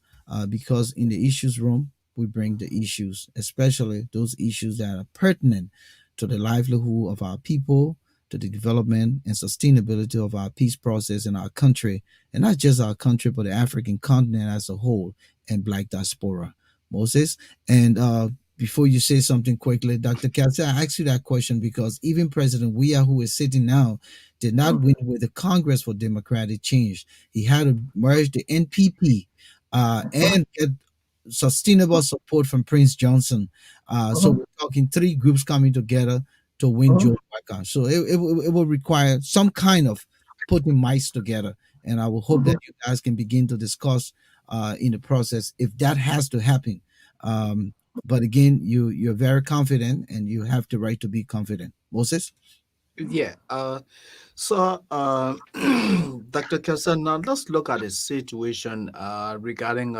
because in the issues room we bring the issues, especially those issues that are pertinent to the livelihood of our people, to the development and sustainability of our peace process in our country, and not just our country, but the African continent as a whole and Black diaspora. Moses, and before you say something quickly, Dr. Katz, I asked you that question because even President Weah, who is sitting now, did not win with the Congress for Democratic Change. He had to merge the NPP and get sustainable support from Prince Johnson. So we're talking three groups coming together to win Joe Biden. So it will require some kind of putting mics together. And I will hope that you guys can begin to discuss in the process if that has to happen. But again, you're very confident and you have the right to be confident. Moses? Yeah. So, Dr. Cassell, now let's look at the situation regarding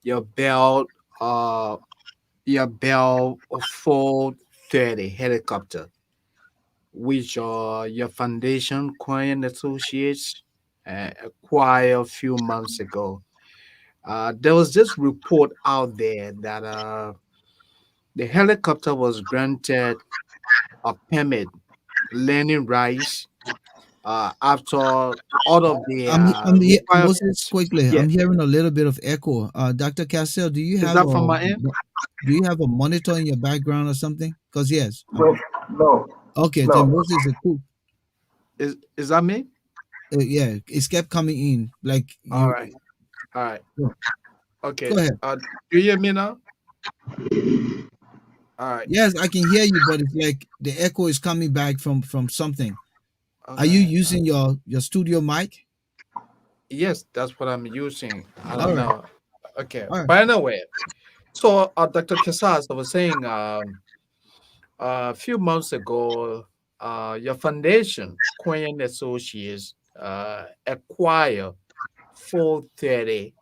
your Bell, uh, your Bell 430 helicopter, which your foundation, Coin Associates, acquired a few months ago. There was this report out there that the helicopter was granted a permit, landing rights, after all of the Moses, requirements. quickly. Yeah, I'm hearing a little bit of echo. Dr. Cassell, is that from my end? do you have a monitor in your background or something? Because yes. No, no, Okay, then no. Moses is cool. Is that me? Yeah, it's kept coming in. Like All you right, all right, go okay. ahead. Do you hear me now? All right, Yes, I can hear you, but it's like the echo is coming back from something. Are you okay. using your studio mic? Yes, that's what I'm using. I All don't right, know. Okay, all right. but anyway, so Dr. Casas, I was saying a few months ago, your foundation, Queen Associates, acquired 430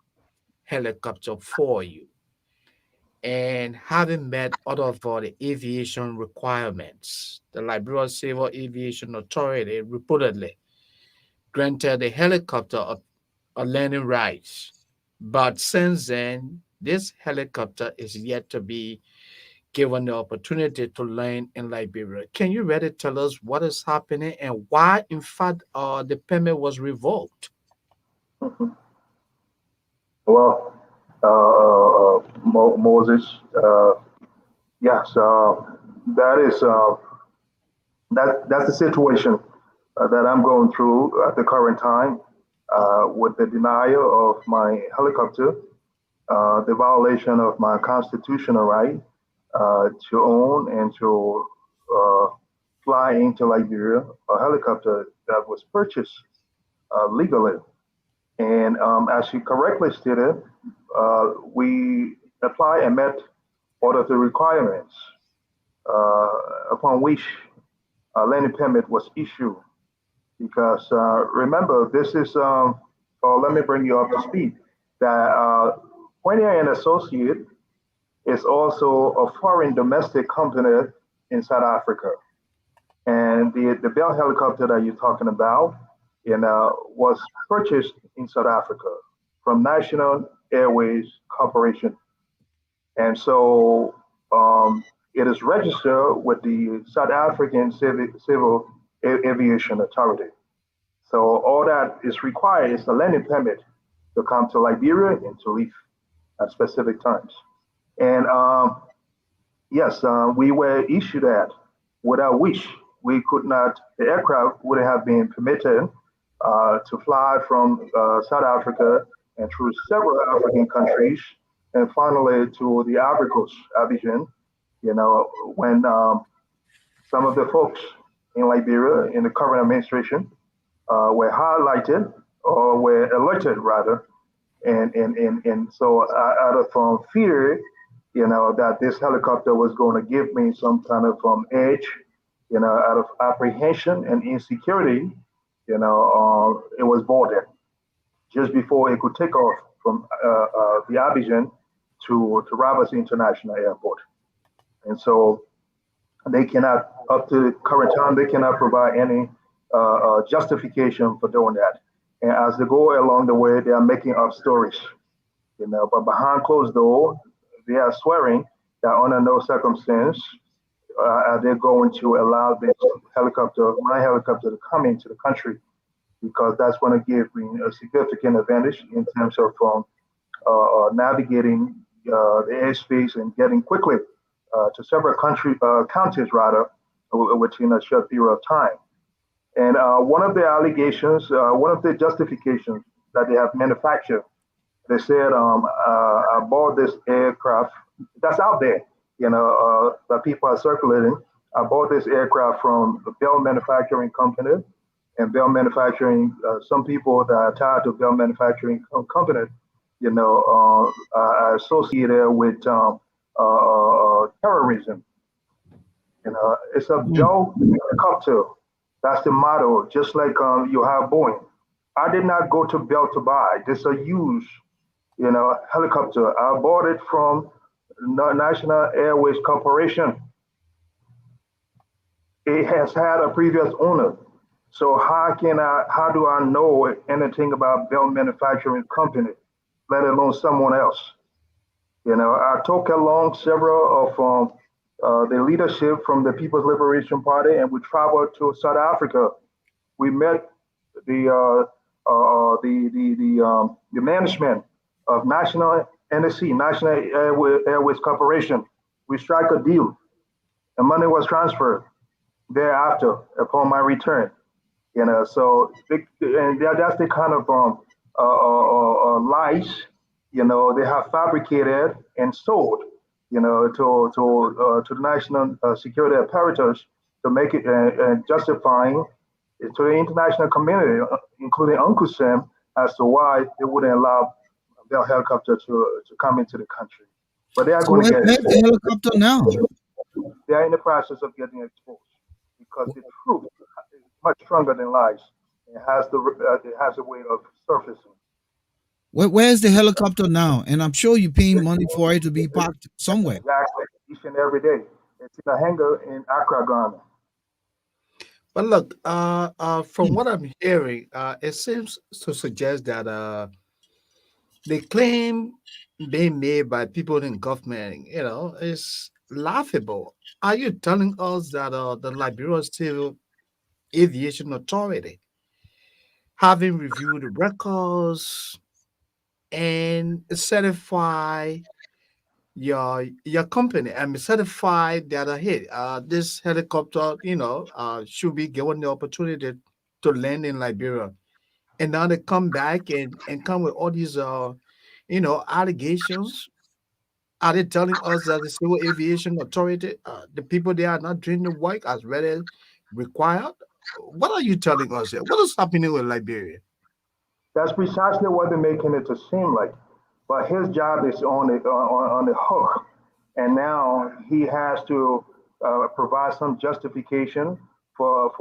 helicopter for you. And having met all of the aviation requirements, the Liberia Civil Aviation Authority reportedly granted the helicopter a landing rights. But since then, this helicopter is yet to be given the opportunity to land in Liberia. Can you really tell us what is happening and why, in fact, the permit was revoked? Well, Moses, yes, that is that's the situation that I'm going through at the current time with the denial of my helicopter, the violation of my constitutional right to own and to uh, fly into Liberia, a helicopter that was purchased legally. And as you correctly stated, we applied and met all of the requirements uh, upon which a landing permit was issued. Because remember, this is, let me bring you up to speed, that Pointer and Associate is also a foreign domestic company in South Africa. And the Bell helicopter that you're talking about, was purchased in South Africa from National Airways Corporation. And so it is registered with the South African Civil Aviation Authority. So all that is required is a landing permit to come to Liberia and to leave at specific times. And yes, we were issued that without which we could not, the aircraft would have been permitted to fly from South Africa and through several African countries and finally to the Ivory Coast, Abidjan, when some of the folks in Liberia in the current administration were highlighted or were elected rather. And so out of fear, that this helicopter was going to give me some kind of edge, out of apprehension and insecurity, it was boarded just before it could take off from the Abidjan to Rabat International Airport. And so they cannot, up to the current time, they cannot provide any justification for doing that. And as they go along the way, they are making up stories, but behind closed door, they are swearing that under no circumstance are they going to allow this helicopter, my helicopter, to come into the country because that's going to give me a significant advantage in terms of navigating the airspace and getting quickly to several counties rather within a short period of time. And one of the allegations, one of the justifications that they have manufactured, they said, I bought this aircraft that's out there, that people are circulating. I bought this aircraft from the Bell Manufacturing Company, and Bell Manufacturing, some people that are tied to Bell Manufacturing Company, are associated with terrorism. It's a Mm. Bell helicopter. That's the model, just like you have Boeing. I did not go to Bell to buy. This is a used, helicopter. I bought it from National Airways Corporation. It has had a previous owner. So how do I know anything about Bell Manufacturing Company, let alone someone else? I took along several of the leadership from the People's Liberation Party, and we traveled to South Africa. We met the the management of National NSC, National Airways Corporation. We struck a deal, and money was transferred thereafter upon my return. So and that's the kind of lies they have fabricated and sold to the national security apparatus to make it justifying to the international community, including Uncle Sam, as to why they wouldn't allow their helicopter to come into the country. But they are So going to get where's the exposed. helicopter now? They are in the process of getting exposed because the truth is much stronger than lies. It has a way of surfacing. Where's the helicopter now? And I'm sure you're paying money for it to be parked somewhere. Exactly. Each and every day. It's in a hangar in Accra, Ghana. But look, from Hmm. what I'm hearing, it seems to suggest that the claim being made by people in government, is laughable. Are you telling us that the Liberia Civil Aviation Authority, having reviewed the records and certify your company and certify that hey, this helicopter, should be given the opportunity to land in Liberia, and now they come back and come with all these allegations. Are they telling us that the Civil Aviation Authority, the people there are not doing the work as really required? What are you telling us here? What is happening with Liberia? That's precisely what they're making it to seem like. But his job is on the hook, and now he has to provide some justification for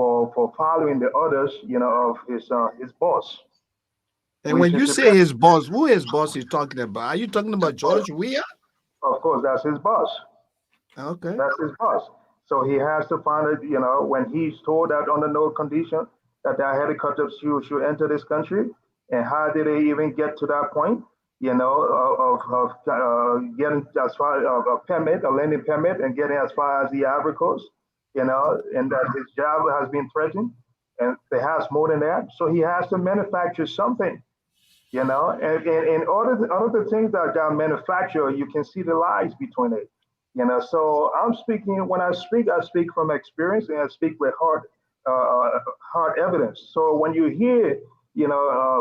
following the orders, of his boss. And which when is you the say his boss, who his boss is talking about? Are you talking about George Weah? of course, that's his boss. Okay. That's his boss. So he has to find it, when he's told that under no condition that the helicopters should enter this country. And how did they even get to that point, of getting as far a permit, a landing permit, and getting as far as the Ivory Coast, and that his job has been threatened, and perhaps more than that. So he has to manufacture something, and other things that are manufactured, you can see the lies between it. So I'm speaking, when I speak from experience, and I speak with hard evidence. So when you hear,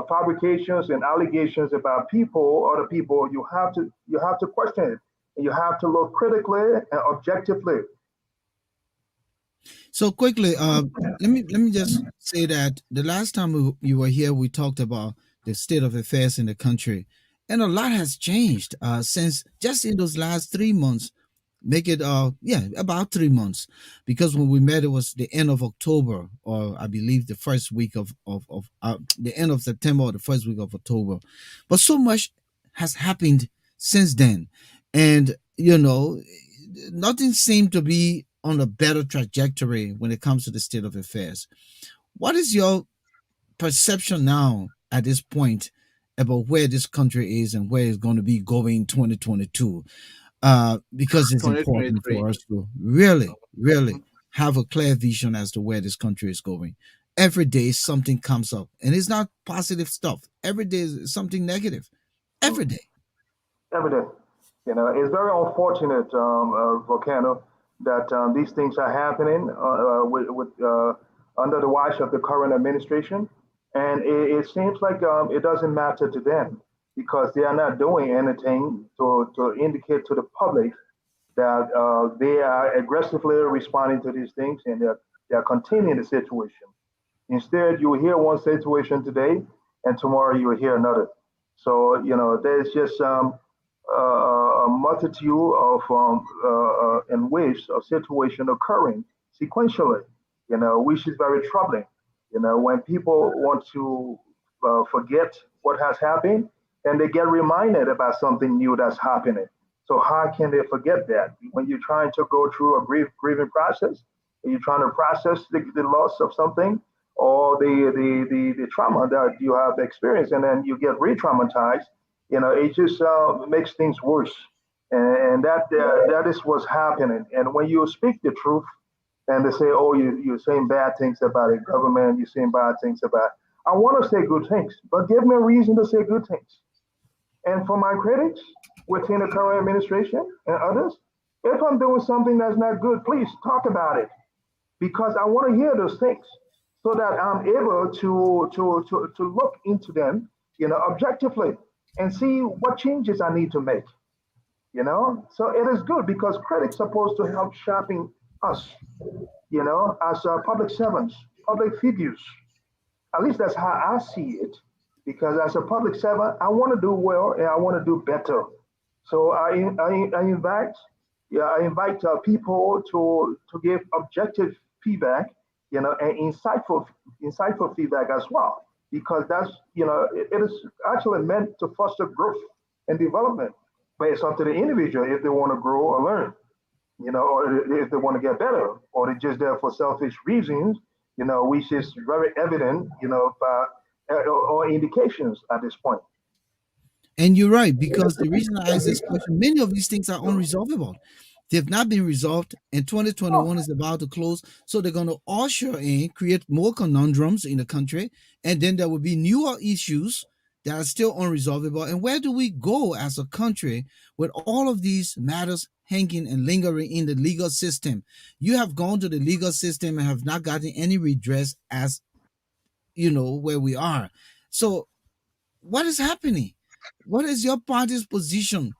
fabrications and allegations about people, other people, you have to question it. And you have to look critically and objectively. So quickly, let me just say that the last time you were here, we talked about the state of affairs in the country, and a lot has changed since just in those last 3 months. Make it yeah, about 3 months, because when we met it was the end of October, or I believe the first week of the end of September or the first week of October. But so much has happened since then, and nothing seemed to be on a better trajectory when it comes to the state of affairs. What is your perception now at this point about where this country is and where it's going to be going in 2022? Because it's important 2023. for us to really have a clear vision as to where this country is going. Every day something comes up, and it's not positive stuff. Every day is something negative. Every day. Evident. It's very unfortunate, Volcano, that these things are happening under the watch of the current administration. And it seems like it doesn't matter to them because they are not doing anything to indicate to the public that they are aggressively responding to these things, and they're containing the situation. Instead, you will hear one situation today, and tomorrow you will hear another. So, there's just a multitude of and waves of situation occurring sequentially, which is very troubling. When people want to forget what has happened, and they get reminded about something new that's happening. So how can they forget that? When you're trying to go through a grieving process, and you're trying to process the loss of something, or the trauma that you have experienced, and then you get re-traumatized, it just makes things worse. And that is what's happening. And when you speak the truth, and they say, "Oh, you're saying bad things about the government. You're saying bad things about." I want to say good things, but give me a reason to say good things. And for my critics within the current administration and others, if I'm doing something that's not good, please talk about it because I want to hear those things so that I'm able to look into them, objectively and see what changes I need to make. So it is good because critics are supposed to help sharpen us, as public servants, public figures. At least that's how I see it. Because as a public servant, I want to do well and I want to do better. So I invite, yeah, I invite people to give objective feedback, and insightful feedback as well. Because that's, it is actually meant to foster growth and development. But it's up to the individual if they want to grow or learn, or if they want to get better, or they're just there for selfish reasons, which is very evident, by or indications at this point. And you're right, because the reason I ask this question, many of these things are unresolvable. They've not been resolved, and 2021 is about to close. So they're going to usher in, create more conundrums in the country, and then there will be newer issues that are still unresolvable. And where do we go as a country with all of these matters hanging and lingering in the legal system? You have gone to the legal system and have not gotten any redress as where we are. So what is happening? What is your party's position?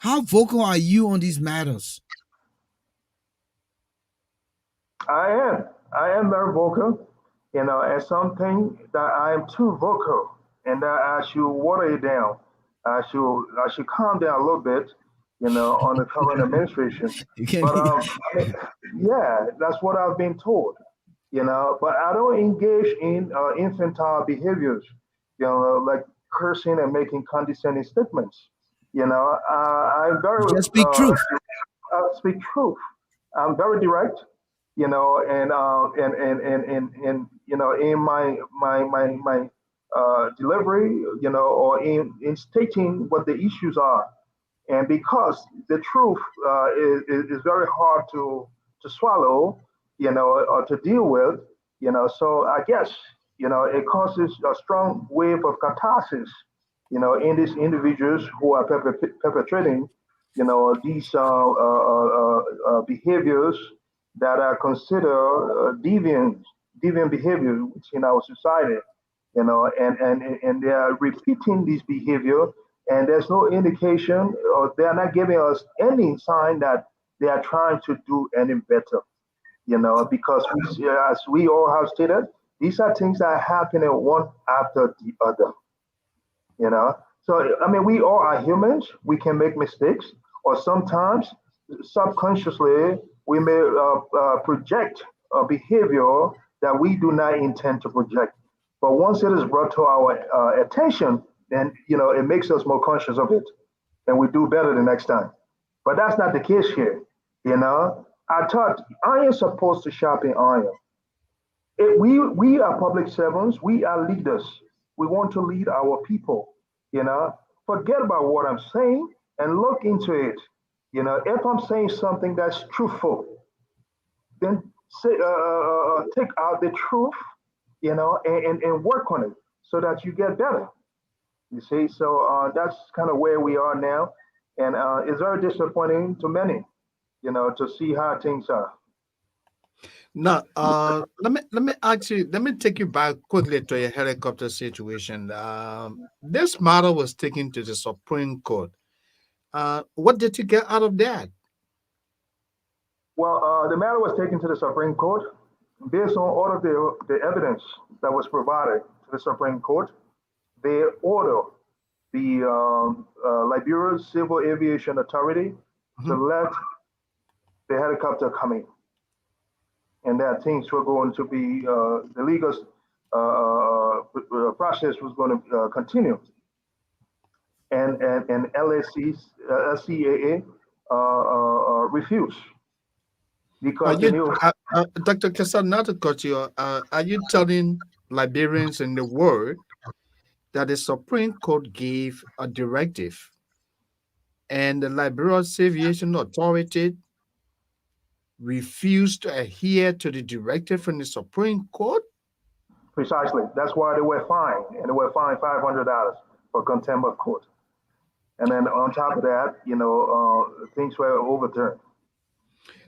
How vocal are you on these matters? I am. I am very vocal, and something that I am too vocal, and that I should water it down. I should calm down a little bit, on the current administration. You can But be. I mean, yeah, that's what I've been told, But I don't engage in infantile behaviors, like cursing and making condescending statements. I'm very Just speak truth. speak truth. I'm very direct, in my delivery, or in stating what the issues are. And because the truth is very hard to swallow, or to deal with, so I guess, it causes a strong wave of catharsis, in these individuals who are perpetrating, these behaviors that are considered deviant behaviors in our society, and they are repeating this behavior, and there's no indication, or they are not giving us any sign that they are trying to do any better, because as we all have stated, these are things that are happening one after the other, so, I mean, we all are humans. We can make mistakes, or sometimes subconsciously we may project a behavior that we do not intend to project. But once it is brought to our attention, then it makes us more conscious of it, and we do better the next time. But that's not the case here. I thought iron is supposed to sharpen iron. We are public servants. We are leaders. We want to lead our people. You know, Forget about what I'm saying and look into it. If I'm saying something that's truthful, then take out the truth, and work on it so that you get better. You see, so that's kind of where we are now, and it's very disappointing to many, to see how things are. Now, let me ask you. Let me take you back quickly to your helicopter situation. This matter was taken to the Supreme Court. What did you get out of that? Well, the matter was taken to the Supreme Court based on all of the evidence that was provided to the Supreme Court. They order the Liberia Civil Aviation Authority to Mhm. let the helicopter come in, and that things were going to be the legal process was going to continue, and LCAA refused Are because they you, knew. Dr. Cassell, not to cut you, are you telling Liberians in the world that the Supreme Court gave a directive and the Liberia Aviation Authority refused to adhere to the directive from the Supreme Court? Precisely. That's why they were fined, and they were fined $500 for contempt of court. And then on top of that, things were overturned.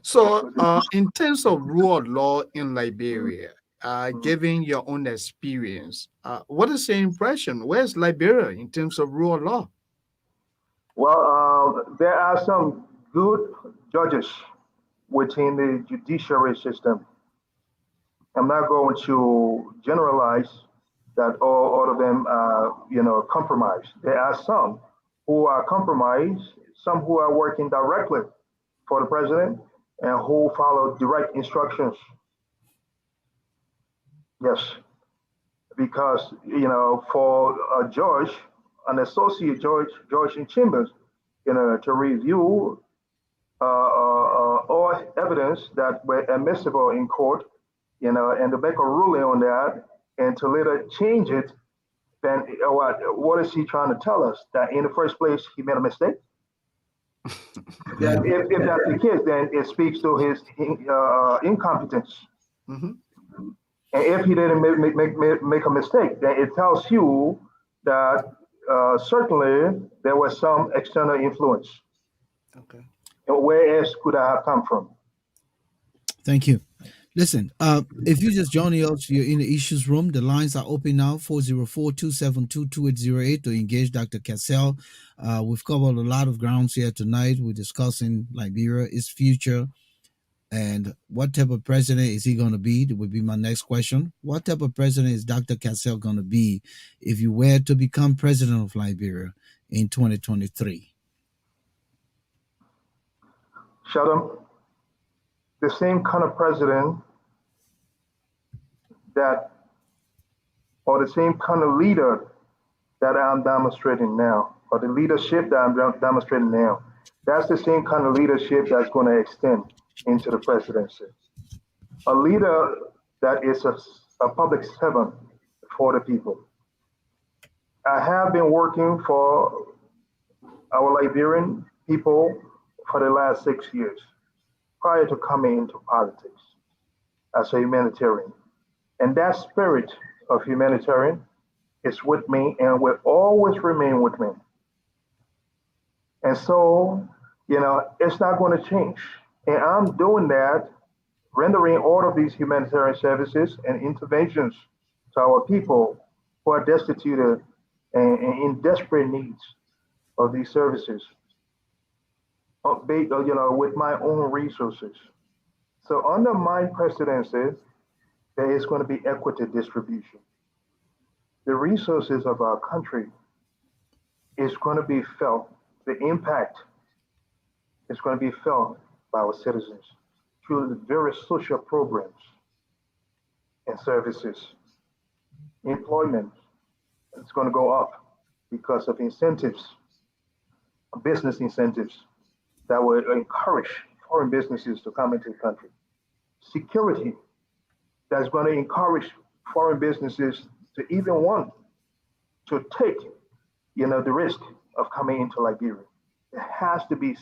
So, in terms of rule of law in Liberia, Mhm. given your own experience, what is your impression? Where's Liberia in terms of rule of law? Well, there are some good judges within the judiciary system. I'm not going to generalize that all of them are, compromised. There are some who are compromised, some who are working directly for the president and who follow direct instructions. Yes, because for a judge, an associate judge in chambers, to review all evidence that were admissible in court, and to make a ruling on that, and to later change it, then what is he trying to tell us? That in the first place he made a mistake. Yeah. Then if that's the case, then it speaks to his incompetence. Mhm. And if he didn't make a mistake, then it tells you that certainly there was some external influence. Okay. And where else could I have come from? Thank you. Listen, if you just joining us, you're in the issues room. The lines are open now, 404-272-2808 to engage Dr. Cassell. We've covered a lot of grounds here tonight. We're discussing Liberia, its future, and what type of president is he going to be? That would be my next question. What type of president is Dr. Cassell going to be if you were to become president of Liberia in 2023? Sheldon, the same kind of president that, or the same kind of leader that I'm demonstrating now, or the leadership that I'm demonstrating now, that's the same kind of leadership that's going to extend into the presidency. A leader that is a public servant for the people. I have been working for our Liberian people for the last 6 years prior to coming into politics as a humanitarian. And that spirit of humanitarian is with me and will always remain with me. And so, it's not going to change. And I'm doing that, rendering all of these humanitarian services and interventions to our people who are destitute and in desperate needs of these services, with my own resources. So under my presidency, there is going to be equity distribution. The resources of our country is going to be felt, the impact is going to be felt by our citizens through the various social programs and services. Employment is going to go up because of incentives, business incentives that will encourage foreign businesses to come into the country. Security that's going to encourage foreign businesses to even want to take, the risk of coming into Liberia. There has to be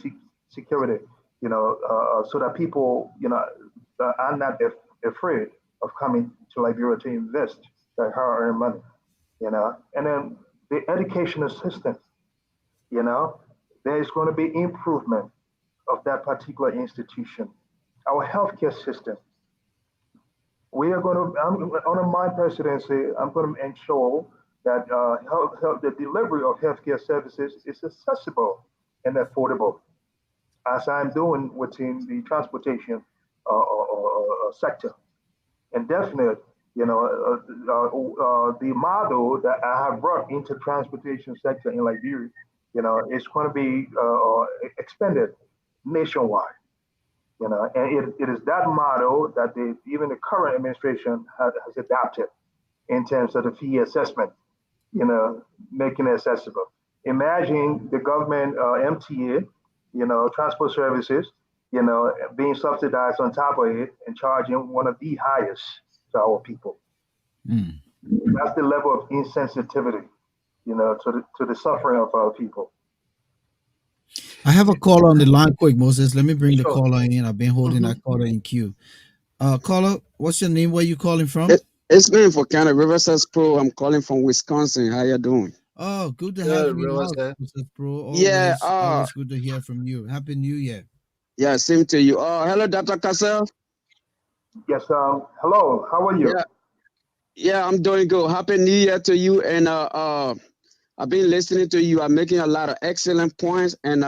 security, so that people, are not afraid of coming to Liberia to invest their hard-earned money, And then the educational system, there is going to be improvement of that particular institution. Our healthcare system, we are going to, under my presidency, I'm going to ensure that the delivery of healthcare services is accessible and affordable, as I'm doing within the transportation sector. And definitely, the model that I have brought into transportation sector in Liberia, is going to be expanded nationwide. And it is that model that even the current administration has adopted in terms of the fee assessment, making it accessible. Imagine the government MTA, transport services, being subsidized on top of it and charging one of the highest to our people. Mm. That's the level of insensitivity, to the suffering of our people. I have a caller on the line quick, Moses. Let me bring the Sure. caller in. I've been holding Mhm. that caller in queue. Caller, what's your name? Where you calling from? It's me for Canada Riverside Pro. I'm calling from Wisconsin. How you doing? Oh, good to have Good, you in the house, Riverside. Moses Pro. Yeah, Always good to hear from you. Happy New Year. yeah, same to you. Hello, Dr. Cassell. Yes. Hello. How are you? Yeah, yeah, I'm doing good. Happy New Year to you. And I've been listening to you. I'm making a lot of excellent points. And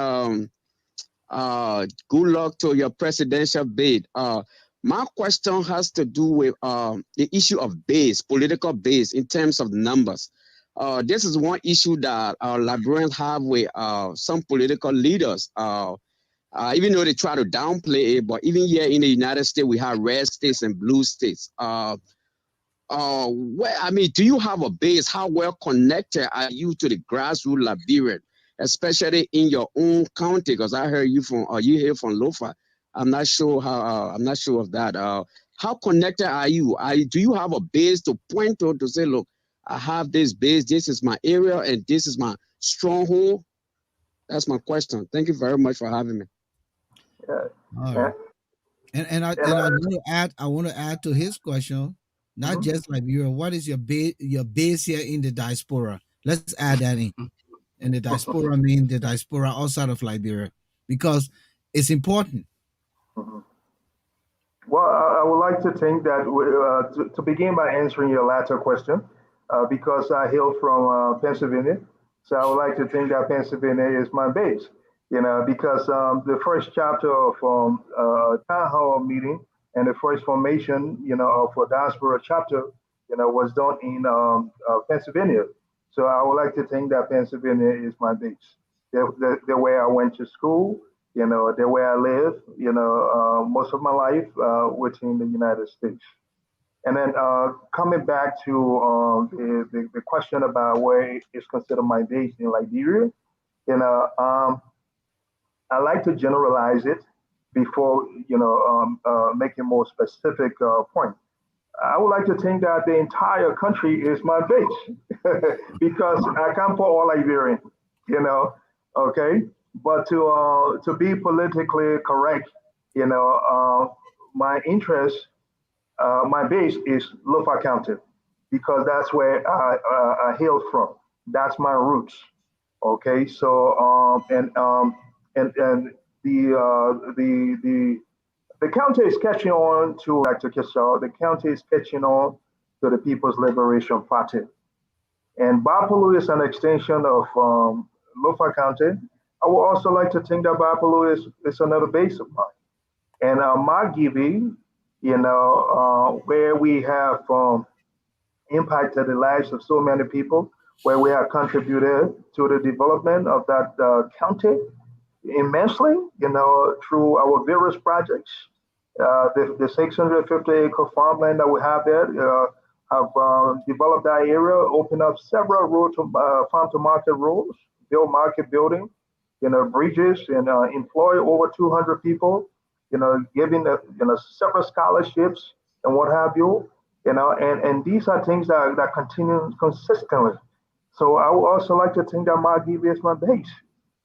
good luck to your presidential bid. My question has to do with the issue of base, political base, in terms of numbers. This is one issue that Liberians have with some political leaders. Even though they try to downplay it, but even here in the United States, we have red states and blue states. Do you have a base? How well connected are you to the grassroots Liberian, especially in your own county? Because I heard you here from Lofa. I'm not sure I'm not sure of that. How connected are you? Do you have a base to point to say, look, I have this base. This is my area, and this is my stronghold. That's my question. Thank you very much for having me. Yeah. All And, right. And and I want to add to his question, not mhm. just Liberia. What is your base here in the diaspora? Let's add that in. And the diaspora mean the diaspora outside of Liberia, because it's important. Mhm. Well, I would like to think that to begin by answering your latter question, because I hail from Pennsylvania, so I would like to think that Pennsylvania is my base. Because the first chapter of town hall meeting and the first formation, of a diaspora chapter, was done in Pennsylvania. So I would like to think that Pennsylvania is my base. The way I went to school, the way I live, most of my life within the United States. And then coming back to the question about where is considered my base in Liberia, you know, I like to generalize it before making more specific point. I would like to think that the entire country is my base because I come for all Liberian, you know, okay. But to be politically correct, my interest, my base is Lofa County because that's where I hail from. That's my roots. Okay, so and the county is catching on to Dr. Cassell. The county is catching on to the People's Liberation Party, and Bapalo is an extension of Lofa County. I would also like to think that Bapalo is another base of mine. And Margibi, where we have impacted the lives of so many people, where we have contributed to the development of that county immensely, through our various projects. The 650-acre farmland that we have there have developed that area, opened up several road to farm to market roads, build market building, bridges, and employ over 200 people, giving several scholarships and what have you, and these are things that continue consistently. So I would also like to think that my DB is my base,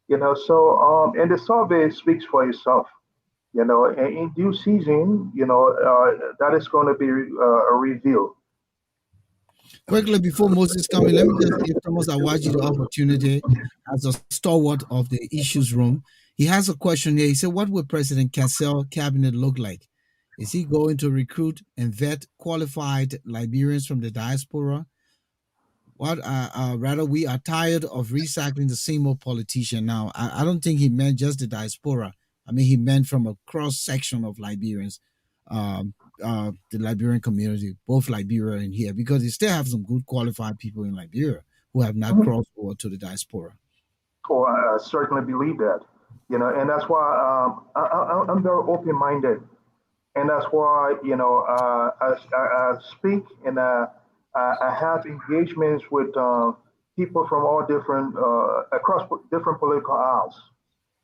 so and the survey speaks for itself, and in due season, that is going to be revealed. Quickly, before Moses coming, let me just give Thomas Awaji the opportunity as a stalwart of the issues room. He has a question here. He said, what will President Cassell cabinet look like? Is he going to recruit and vet qualified Liberians from the diaspora? What rather, we are tired of recycling the same old politician now. I don't think he meant just the diaspora. I mean, he meant from a cross section of Liberians, the Liberian community, both Liberia and here, because you still have some good qualified people in Liberia who have not Mhm. crossed over to the diaspora. Oh, I certainly believe that, and that's why I'm very open-minded, and that's why I speak and I have engagements with people from all different across different political aisles.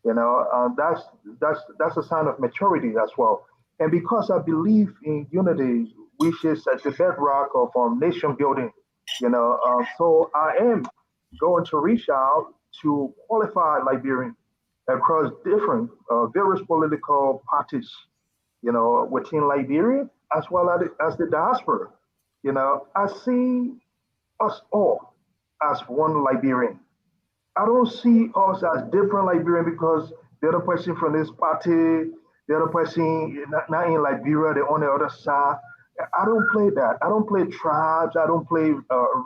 That's a sign of maturity as well. And because I believe in unity, which is at the bedrock of nation building, so I am going to reach out to qualified Liberians across different various political parties, within Liberia as well as the diaspora. I see us all as one Liberian. I don't see us as different Liberian because the other person from this party, the other person not in Liberia, they're on the other side. I don't play that. I don't play tribes. I don't play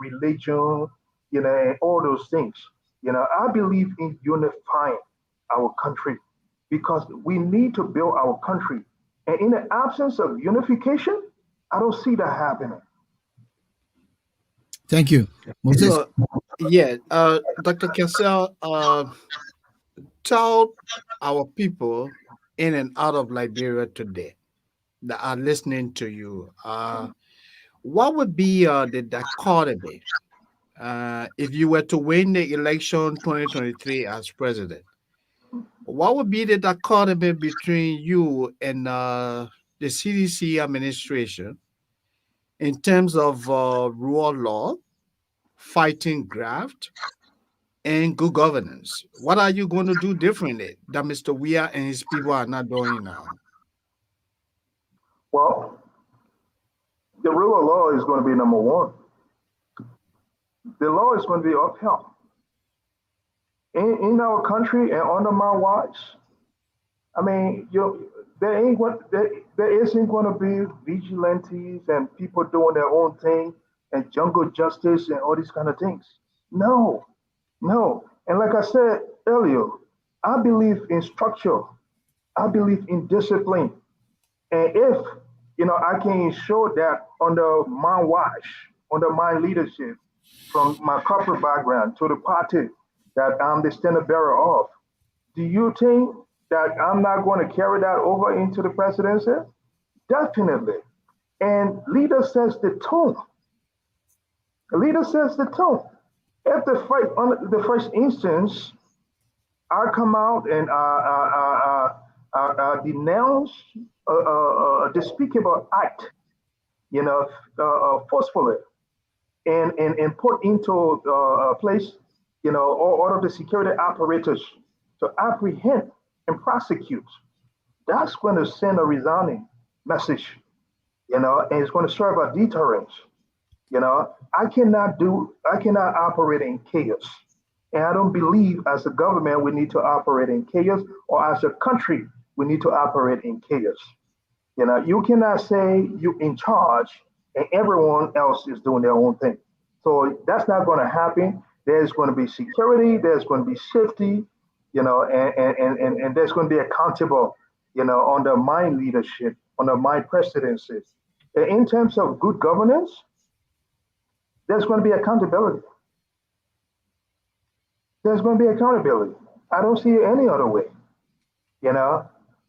religion, and all those things. I believe in unifying our country because we need to build our country. And in the absence of unification, I don't see that happening. Thank you. Moses? So, yeah, Dr. Cassell, tell our people in and out of Liberia today that are listening to you, what would be the dichotomy if you were to win the election 2023 as president? What would be the dichotomy between you and the CDC administration in terms of rule of law, fighting graft, and good governance? What are you going to do differently that Mr. Weir and his people are not doing now? Well, the rule of law is going to be number one. The law is going to be upheld in our country and under my watch. I mean, there isn't going to be vigilantes and people doing their own thing and jungle justice and all these kind of things. No, no. And like I said earlier, I believe in structure. I believe in discipline. And if I can ensure that under my watch, under my leadership, from my corporate background to the party that I'm the standard bearer of, do you think that I'm not going to carry that over into the presidency? Definitely. And leader sets the tone. The leader sets the tone. If on the first instance, I come out and denounce a despicable act, forcefully, and put into a place, all of the security apparatus to apprehend and prosecute. That's going to send a resounding message, and it's going to serve a deterrence. I cannot operate in chaos. And I don't believe as a government we need to operate in chaos, or as a country we need to operate in chaos. You cannot say you're in charge and everyone else is doing their own thing. So that's not going to happen. There's going to be security, there's going to be safety, and there's going to be accountable, under my leadership, under my presidency. And in terms of good governance, there's going to be accountability. There's going to be accountability. I don't see it any other way.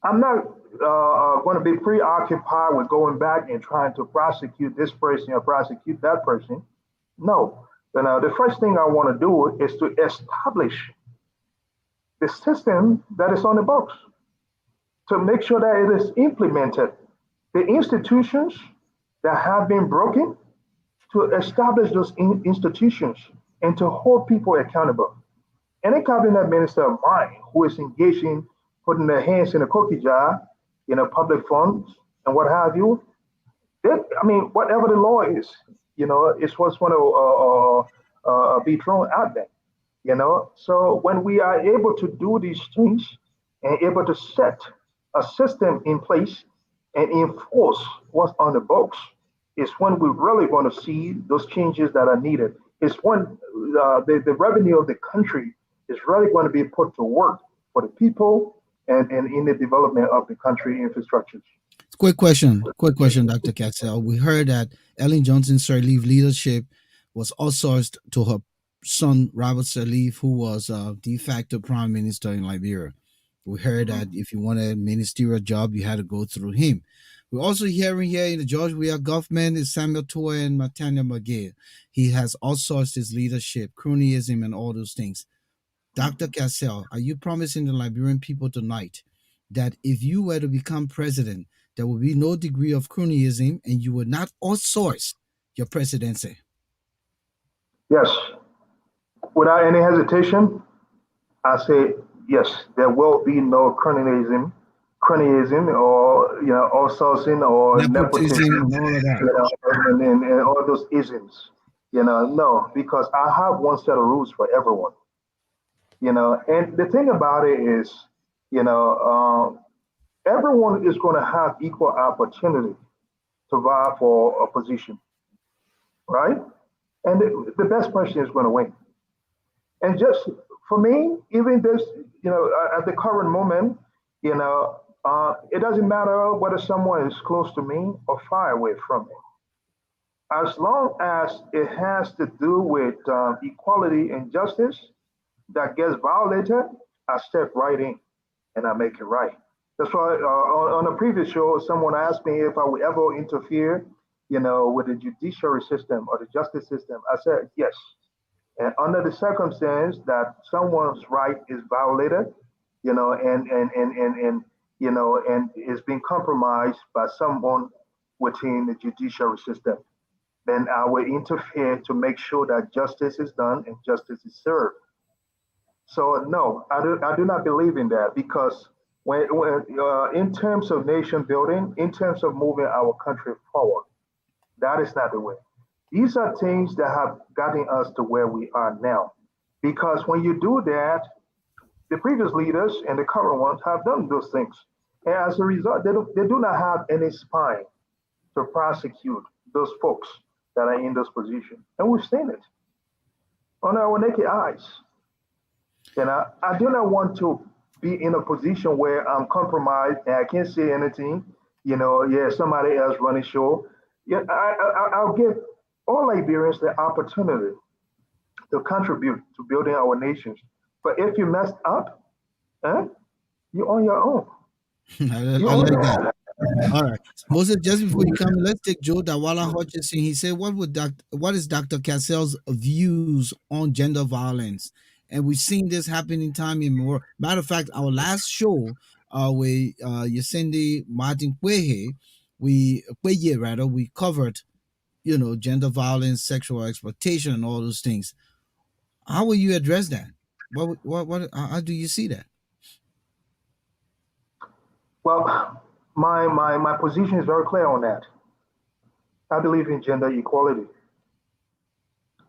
I'm not going to be preoccupied with going back and trying to prosecute this person or prosecute that person. No. The first thing I want to do is to establish the system that is on the books, to make sure that it is implemented. The institutions that have been broken, to establish those institutions and to hold people accountable. Any cabinet minister of mine who is engaged in putting their hands in a cookie jar, public funds and what have you, whatever the law is, it's what's going to be thrown out there. So when we are able to do these things and able to set a system in place and enforce what's on the books, is when we're really going to see those changes that are needed. It's when the revenue of the country is really going to be put to work for the people and in the development of the country infrastructures. Quick question, Dr. Cassell. We heard that Ellen Johnson Sirleaf leadership was outsourced to her son, Robert Sirleaf, who was de facto prime minister in Liberia. We heard that if you wanted a ministerial job, you had to go through him. We're also hearing here in the George Weah government is Samuel Toy and Matanya McGill. He has outsourced his leadership, cronyism, and all those things. Dr. Cassell, are you promising the Liberian people tonight that if you were to become president, there will be no degree of cronyism and you will not outsource your presidency? Yes. Without any hesitation, I say yes, there will be no cronyism, or outsourcing or nepotism, and all of that. and all those isms. No, because I have one set of rules for everyone. And the thing about it is, everyone is going to have equal opportunity to vie for a position, right? And the best person is going to win. And just for me, even this, at the current moment, it doesn't matter whether someone is close to me or far away from me. As long as it has to do with equality and justice that gets violated, I step right in and I make it right. That's why on a previous show, someone asked me if I would ever interfere, with the judiciary system or the justice system. I said yes. And under the circumstance that someone's right is violated, and is being compromised by someone within the judiciary system, then I will interfere to make sure that justice is done and justice is served. So no, I do not believe in that, because when in terms of nation building, in terms of moving our country forward, that is not the way. These are things that have gotten us to where we are now. Because when you do that, the previous leaders and the current ones have done those things. And as a result, they do not have any spine to prosecute those folks that are in those positions. And we've seen it on our naked eyes. And I do not want to be in a position where I'm compromised and I can't say anything. Somebody else running show. Yeah, I'll give all Liberians the opportunity to contribute to building our nations. But if you messed up, you're on your own. I like that. All right, Moses. Just before you come, let's take Joe Dawala Hutchinson. He said, What is Dr. Cassell's views on gender violence?" And we've seen this happening time immemorial. Matter of fact, our last show, with Yesende Martin we covered, gender violence, sexual exploitation, and all those things. How will you address that? How do you see that? Well, my position is very clear on that. I believe in gender equality.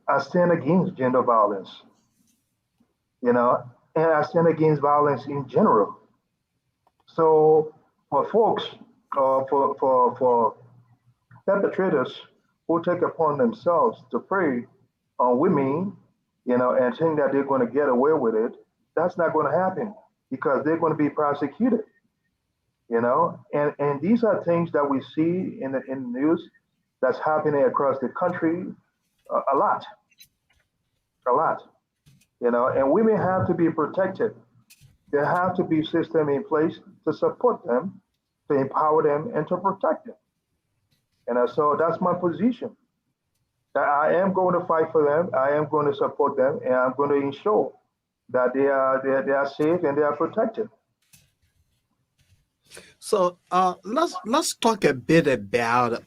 I stand against gender violence, you know, and I stand against violence in general. So for folks, for perpetrators who take upon themselves to prey on women, and think that they're going to get away with it, that's not going to happen because they're going to be prosecuted. And these are things that we see in the news that's happening across the country a lot, a lot. And women have to be protected. There have to be system in place to support them, to empower them, and to protect them. And so that's my position. That I am going to fight for them. I am going to support them, and I'm going to ensure that they are safe and they are protected. So let's talk a bit about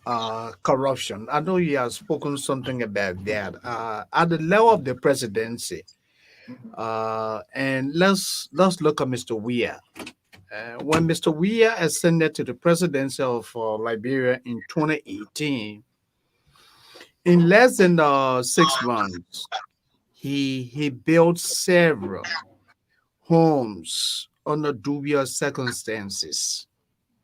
corruption. I know you have spoken something about that at the level of the presidency. And let's look at Mr. Weah. When Mr. Weah ascended to the presidency of Liberia in 2018, in less than 6 months, he built several homes under dubious circumstances,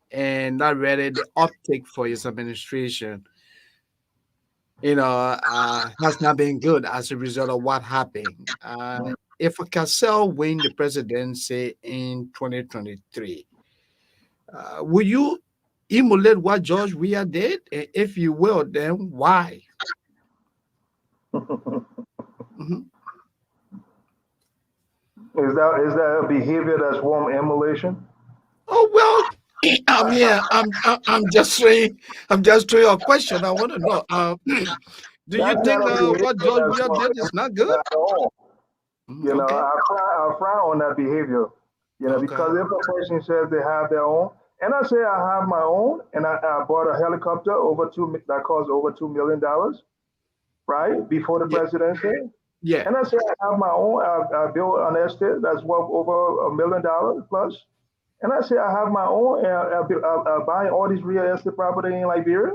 and that really the uptake for his administration, has not been good as a result of what happened. If Cassell win the presidency in 2023, will you emulate what George Weah did? And if you will, then why? Mhm. Is that a behavior that's warm emulation? Oh well, I'm just saying. I'm just throwing a question. I want to know. Do you That's think not a behavior what George that's Weah warm did is not good? at all. Okay. I frown on that behavior. Okay. Because if a person says they have their own, and I say I have my own, and I bought a helicopter that cost over $2 million, right before the Yeah. presidency, Yeah. and I say I have my own. I built an estate that's worth over $1 million plus, and I say I have my own, and I buying all these real estate property in Liberia,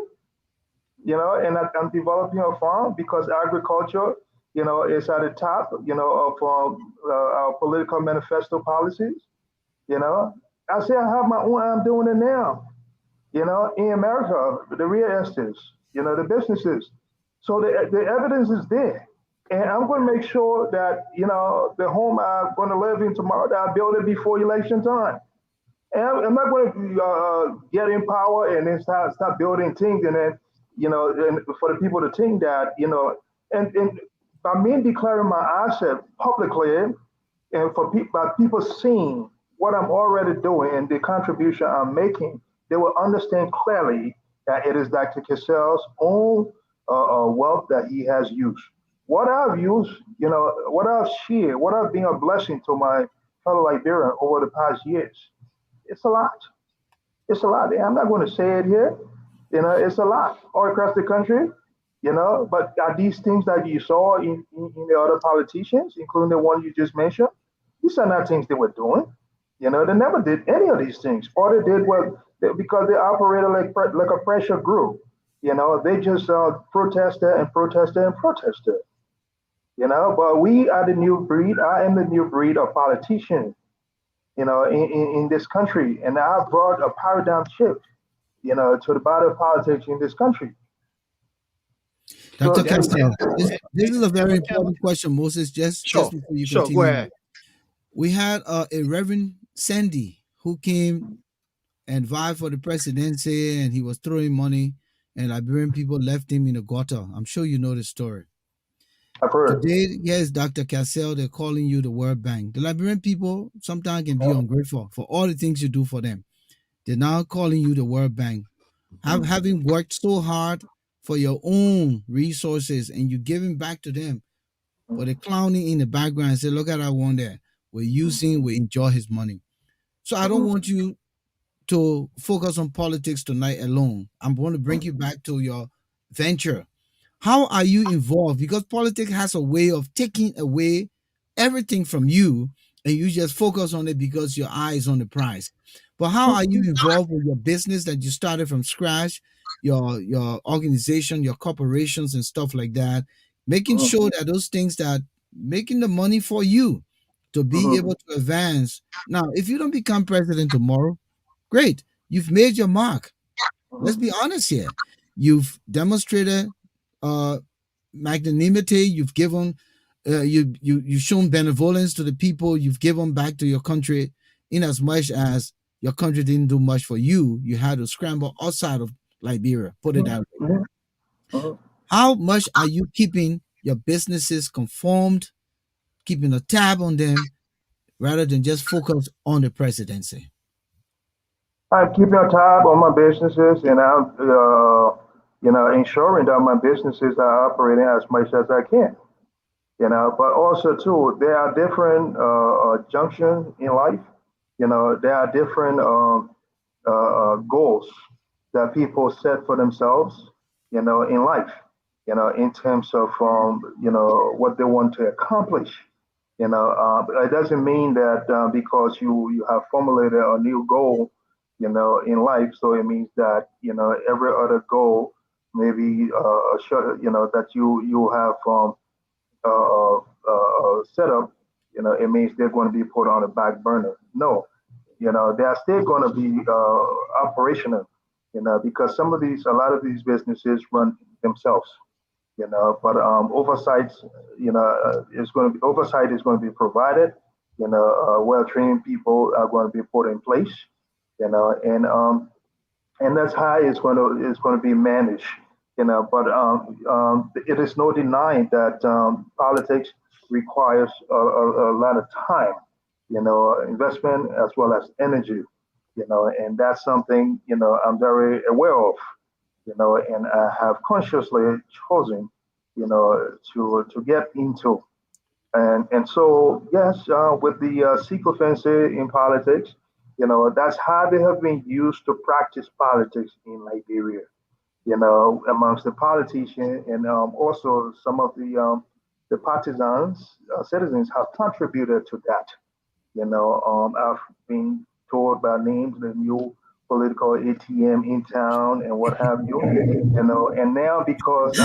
and I'm developing a farm because agriculture, is at the top, of our political manifesto policies. You know, I say I have my own. I'm doing it now. In America, the real estates, the businesses. So the evidence is there, and I'm going to make sure that the home I'm going to live in tomorrow that I build it before election time. And I'm not going to get in power and then start building things, and then and for the people to think that and by me declaring my asset publicly, and for by people seeing what I'm already doing and the contribution I'm making, they will understand clearly that it is Dr. Cassell's own wealth that he has used. What I've used, what I've shared, what I've been a blessing to my fellow Liberian over the past years, it's a lot. It's a lot. I'm not going to say it here. It's a lot all across the country. But are these things that you saw in the other politicians, including the one you just mentioned? These are not things they were doing. They never did any of these things. All they did was because they operated like a pressure group. They just protested and protested and protested. But we are the new breed. I am the new breed of politicians. In this country, and I brought a paradigm shift. To the body of politics in this country. Dr. So Yeah. Castell, this is a very Okay. important question, Moses. Just Sure. before you Sure. Go continue, ahead. we had a Reverend Sandy who came and vied for the presidency, and he was throwing money, and Liberian people left him in a gutter. I'm sure you know the story. I've heard. Today, here's Dr. Cassell. They're calling you the World Bank. The Liberian people sometimes can be ungrateful for all the things you do for them. They're now calling you the World Bank. Having worked so hard for your own resources and you giving back to them, but they're clowning in the background and say, look at that one there. We're using, we enjoy his money. So I don't want you to focus on politics tonight alone. I'm going to bring you back to your venture. How are you involved? Because politics has a way of taking away everything from you and you just focus on it because your eye is on the prize. But how are you involved with your business that you started from scratch, your organization, your corporations and stuff like that, making sure that those things that making the money for you to be able to advance. Now, if you don't become president tomorrow, great. You've made your mark. Let's be honest here. You've demonstrated uh, magnanimity. You've given, you've shown benevolence to the people. You've given back to your country, in as much as your country didn't do much for you. You had to scramble outside of Liberia. Put it that way. How much are you keeping your businesses conformed, keeping a tab on them, rather than just focus on the presidency? I'm keeping a tab on my businesses, and I'm, ensuring that my businesses are operating as much as I can. But also too, there are different junctions in life. There are different goals that people set for themselves, in life, in terms of, what they want to accomplish. It doesn't mean that because you have formulated a new goal, in life, so it means that, every other goal, maybe, that you have set up, it means they're going to be put on the back burner. No, they are still going to be operational, because a lot of these businesses run themselves, but oversight, oversight is going to be provided. Well-trained people are going to be put in place, and that's how it's going to be managed. But it is no denying that politics requires a lot of time, investment as well as energy, and that's something I'm very aware of, and I have consciously chosen, to get into. And so yes, with the sycophancy in politics, that's how they have been used to practice politics in Liberia. Amongst the politicians and also some of the partisans, citizens have contributed to that. I've been told by names the new political ATM in town and what have you. And now because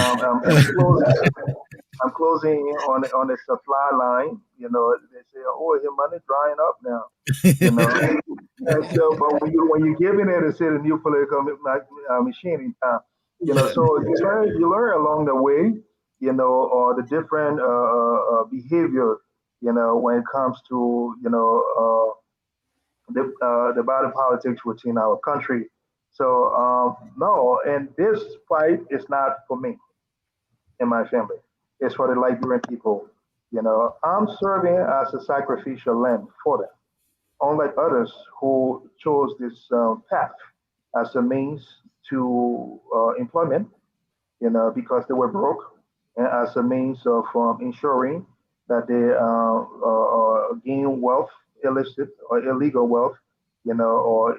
I'm closing in on the supply line. They say, "Oh, your money drying up now." You know, and so, but when you're giving it, it's a new political machine in town. So you learn along the way. Or the different behavior. When it comes to the body politics within our country. So no, and this fight is not for me and my family. It's for the Liberian people. I'm serving as a sacrificial lamb for them, unlike others who chose this path as a means to employment, because they were broke, and as a means of ensuring that they gain wealth, illicit or illegal wealth, or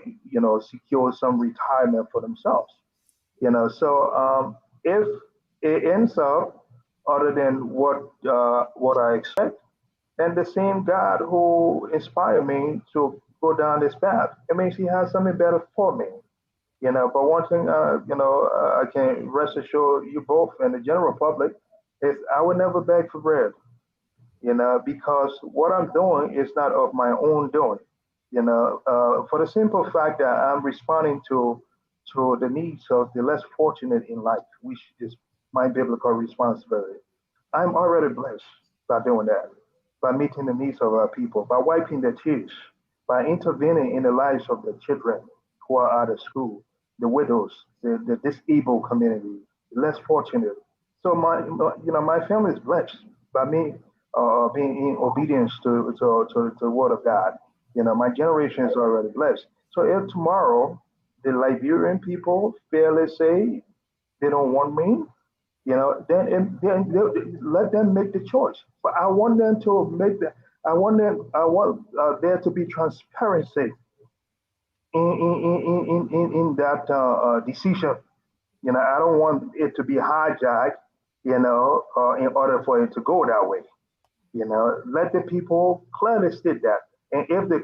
secure some retirement for themselves. So if it ends up other than what I expect, then the same God who inspired me to go down this path, it means He has something better for me. But one thing, I can rest assure you both and the general public is I would never beg for bread, because what I'm doing is not of my own doing, for the simple fact that I'm responding to the needs of the less fortunate in life, which is my biblical responsibility. I'm already blessed by doing that, by meeting the needs of our people, by wiping their tears, by intervening in the lives of the children who are out of school, the widows, the disabled community, the less fortunate. So my family is blessed by me being in obedience to the word of God. My generation is already blessed. So if tomorrow the Liberian people fairly say they don't want me, then let them make the choice. But I want them to make the. I want there to be transparency in that decision. I don't want it to be hijacked. In order for it to go that way. Let the people clearly state that. And if they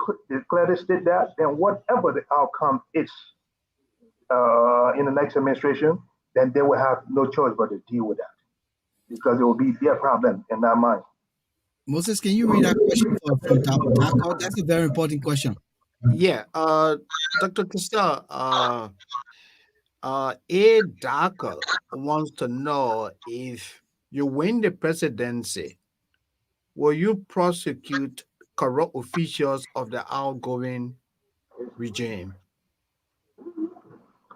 clearly state that, then whatever the outcome is in the next administration, then they will have no choice but to deal with that because it will be their problem and not mine. Moses, can you read that question from Dako? That's a very important question. Yeah, Dr. Cassell, A. Darker wants to know if you win the presidency, will you prosecute corrupt officials of the outgoing regime?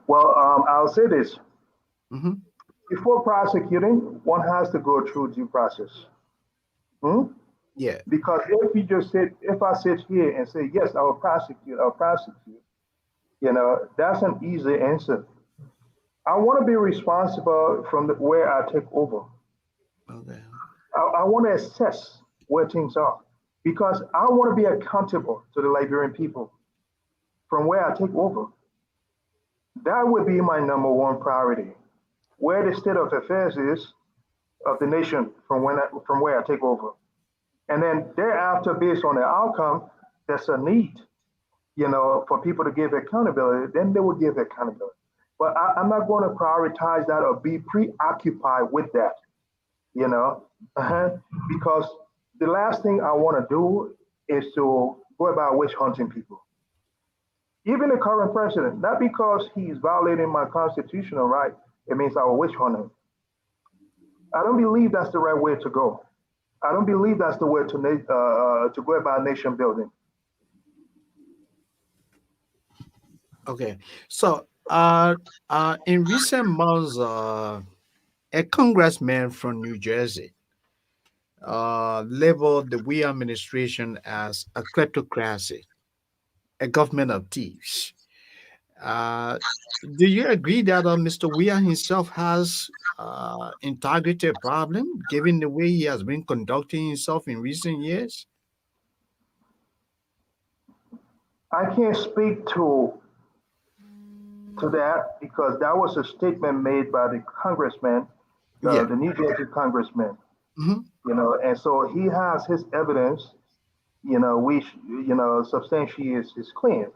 Well, I'll say this. Hmm. Before prosecuting, one has to go through due process. Hmm? Yeah. Because if I sit here and say, yes, I'll prosecute, that's an easy answer. I want to be responsible from where I take over. Okay. I want to assess where things are because I want to be accountable to the Liberian people from where I take over. That would be my number one priority. Where the state of affairs is of the nation from where I take over. And then thereafter, based on the outcome, there's a need, for people to give accountability, then they will give accountability. But I'm not going to prioritize that or be preoccupied with that, you know, uh because the last thing I want to do is to go about witch hunting people. Even the current president, not because he's violating my constitutional right, it means I will witch hunt him. I don't believe that's the right way to go. I don't believe that's the way to go about nation building. Okay. So, in recent months, a congressman from New Jersey labeled the we administration as a kleptocracy, a government of thieves. Uh, do you agree that Mr. Weir himself has integrity problem, given the way he has been conducting himself in recent years? I can't speak to that because that was a statement made by the congressman, Yeah. the New Jersey congressman. Hmm. And so he has his evidence, which substantiates his claims.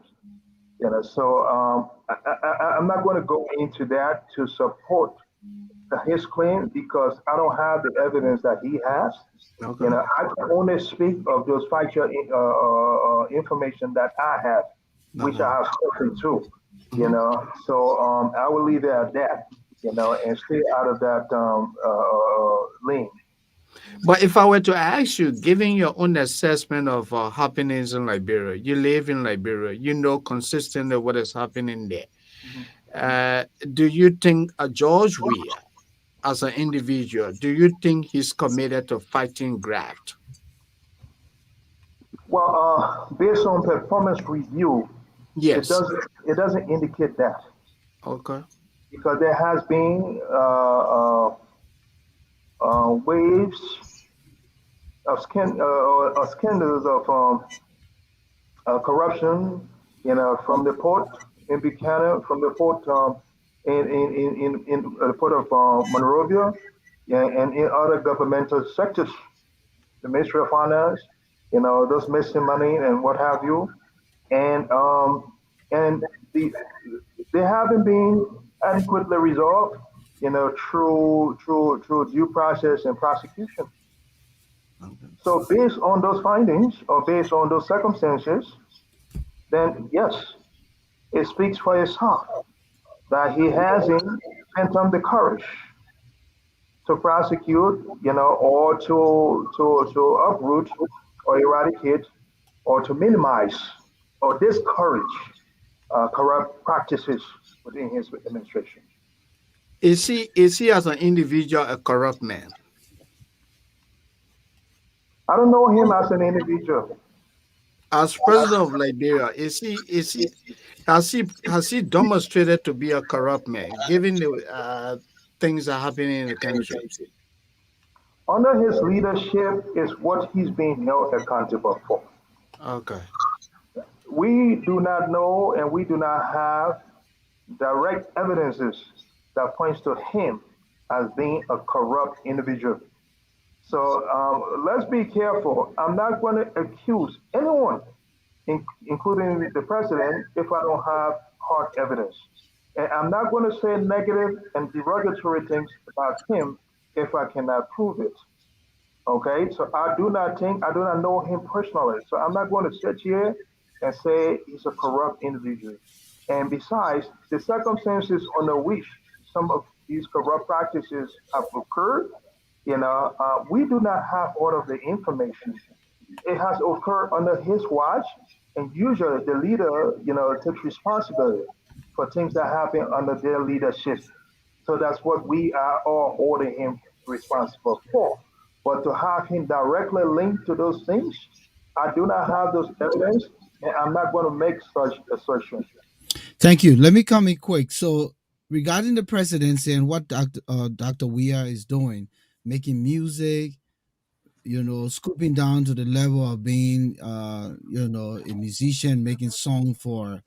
So I'm not going to go into that to support his claim because I don't have the evidence that he has. Okay. I can only speak of those factual information that I have, which Uh-huh. I have spoken to. Mhm. So I will leave it at that. And stay out of that lane. But if I were to ask you, given your own assessment of happenings in Liberia, you live in Liberia, you know consistently what is happening there. Mhm. Uh, do you think George Weah, as an individual, do you think he's committed to fighting graft? Well, based on performance review, it Yes. doesn't it doesn't indicate that Okay. because there has been waves of scandals of corruption, from the port in Buchanan, from the port in the port of Monrovia, yeah, and in other governmental sectors, the Ministry of Finance, those missing money and what have you, and the they haven't been adequately resolved, through due process and prosecution. Okay. So based on those findings or based on those circumstances, then yes, it speaks for itself that he hasn't phantom the courage to prosecute, or to uproot or eradicate or to minimize or discourage corrupt practices within his administration. Is he as an individual a corrupt man? I don't know him as an individual. As president of Liberia, has he demonstrated to be a corrupt man, given the things that are happening in the country? Under his leadership is what he's being held accountable for. Okay. We do not know and we do not have direct evidences that points to him as being a corrupt individual. So let's be careful. I'm not going to accuse anyone, including the president, if I don't have hard evidence. And I'm not going to say negative and derogatory things about him if I cannot prove it. Okay, so I do not know him personally. So I'm not going to sit here and say he's a corrupt individual. And besides, the circumstances under which some of these corrupt practices have occurred, we do not have all of the information. It has occurred under his watch, and usually the leader, takes responsibility for things that happen under their leadership. So that's what we are all holding him responsible for. But to have him directly linked to those things, I do not have those evidence, and I'm not going to make such assertion. Thank you. Let me come in quick. So, regarding the presidency and what Dr. Weir is doing, making music, scooping down to the level of being, a musician, making song for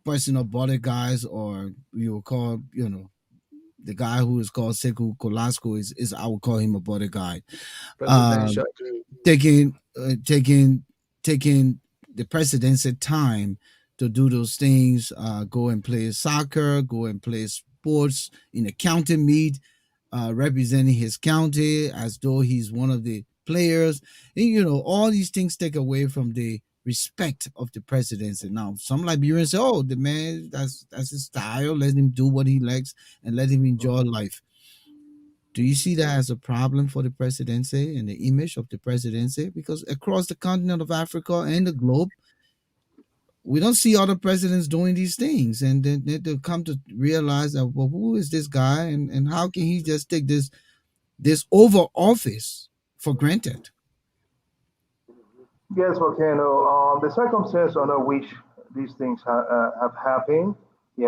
personal bodyguards, or you will call, the guy who is called Sekou Kolasco is I would call him a bodyguard. Presidential. Um, taking taking the presidency time to do those things, go and play soccer, go and play sports in a county meet, representing his county as though he's one of the players. And all these things take away from the respect of the presidency. Now some Liberians say, oh, the man, that's his style, let him do what he likes and let him enjoy life. Do you see that as a problem for the presidency and the image of the presidency? Because across the continent of Africa and the globe, we don't see other presidents doing these things. And then they come to realize that, well, who is this guy, and how can he just take this over office for granted? Yes, Volcano. The circumstance under which these things have happened, it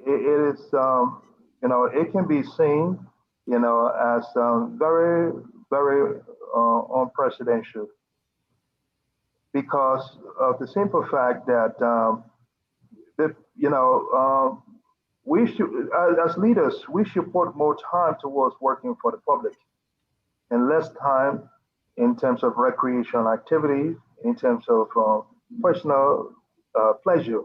is, it can be seen, as very, very unprecedented because of the simple fact that that we should, as leaders, we should put more time towards working for the public and less time in terms of recreational activities, in terms of personal pleasure.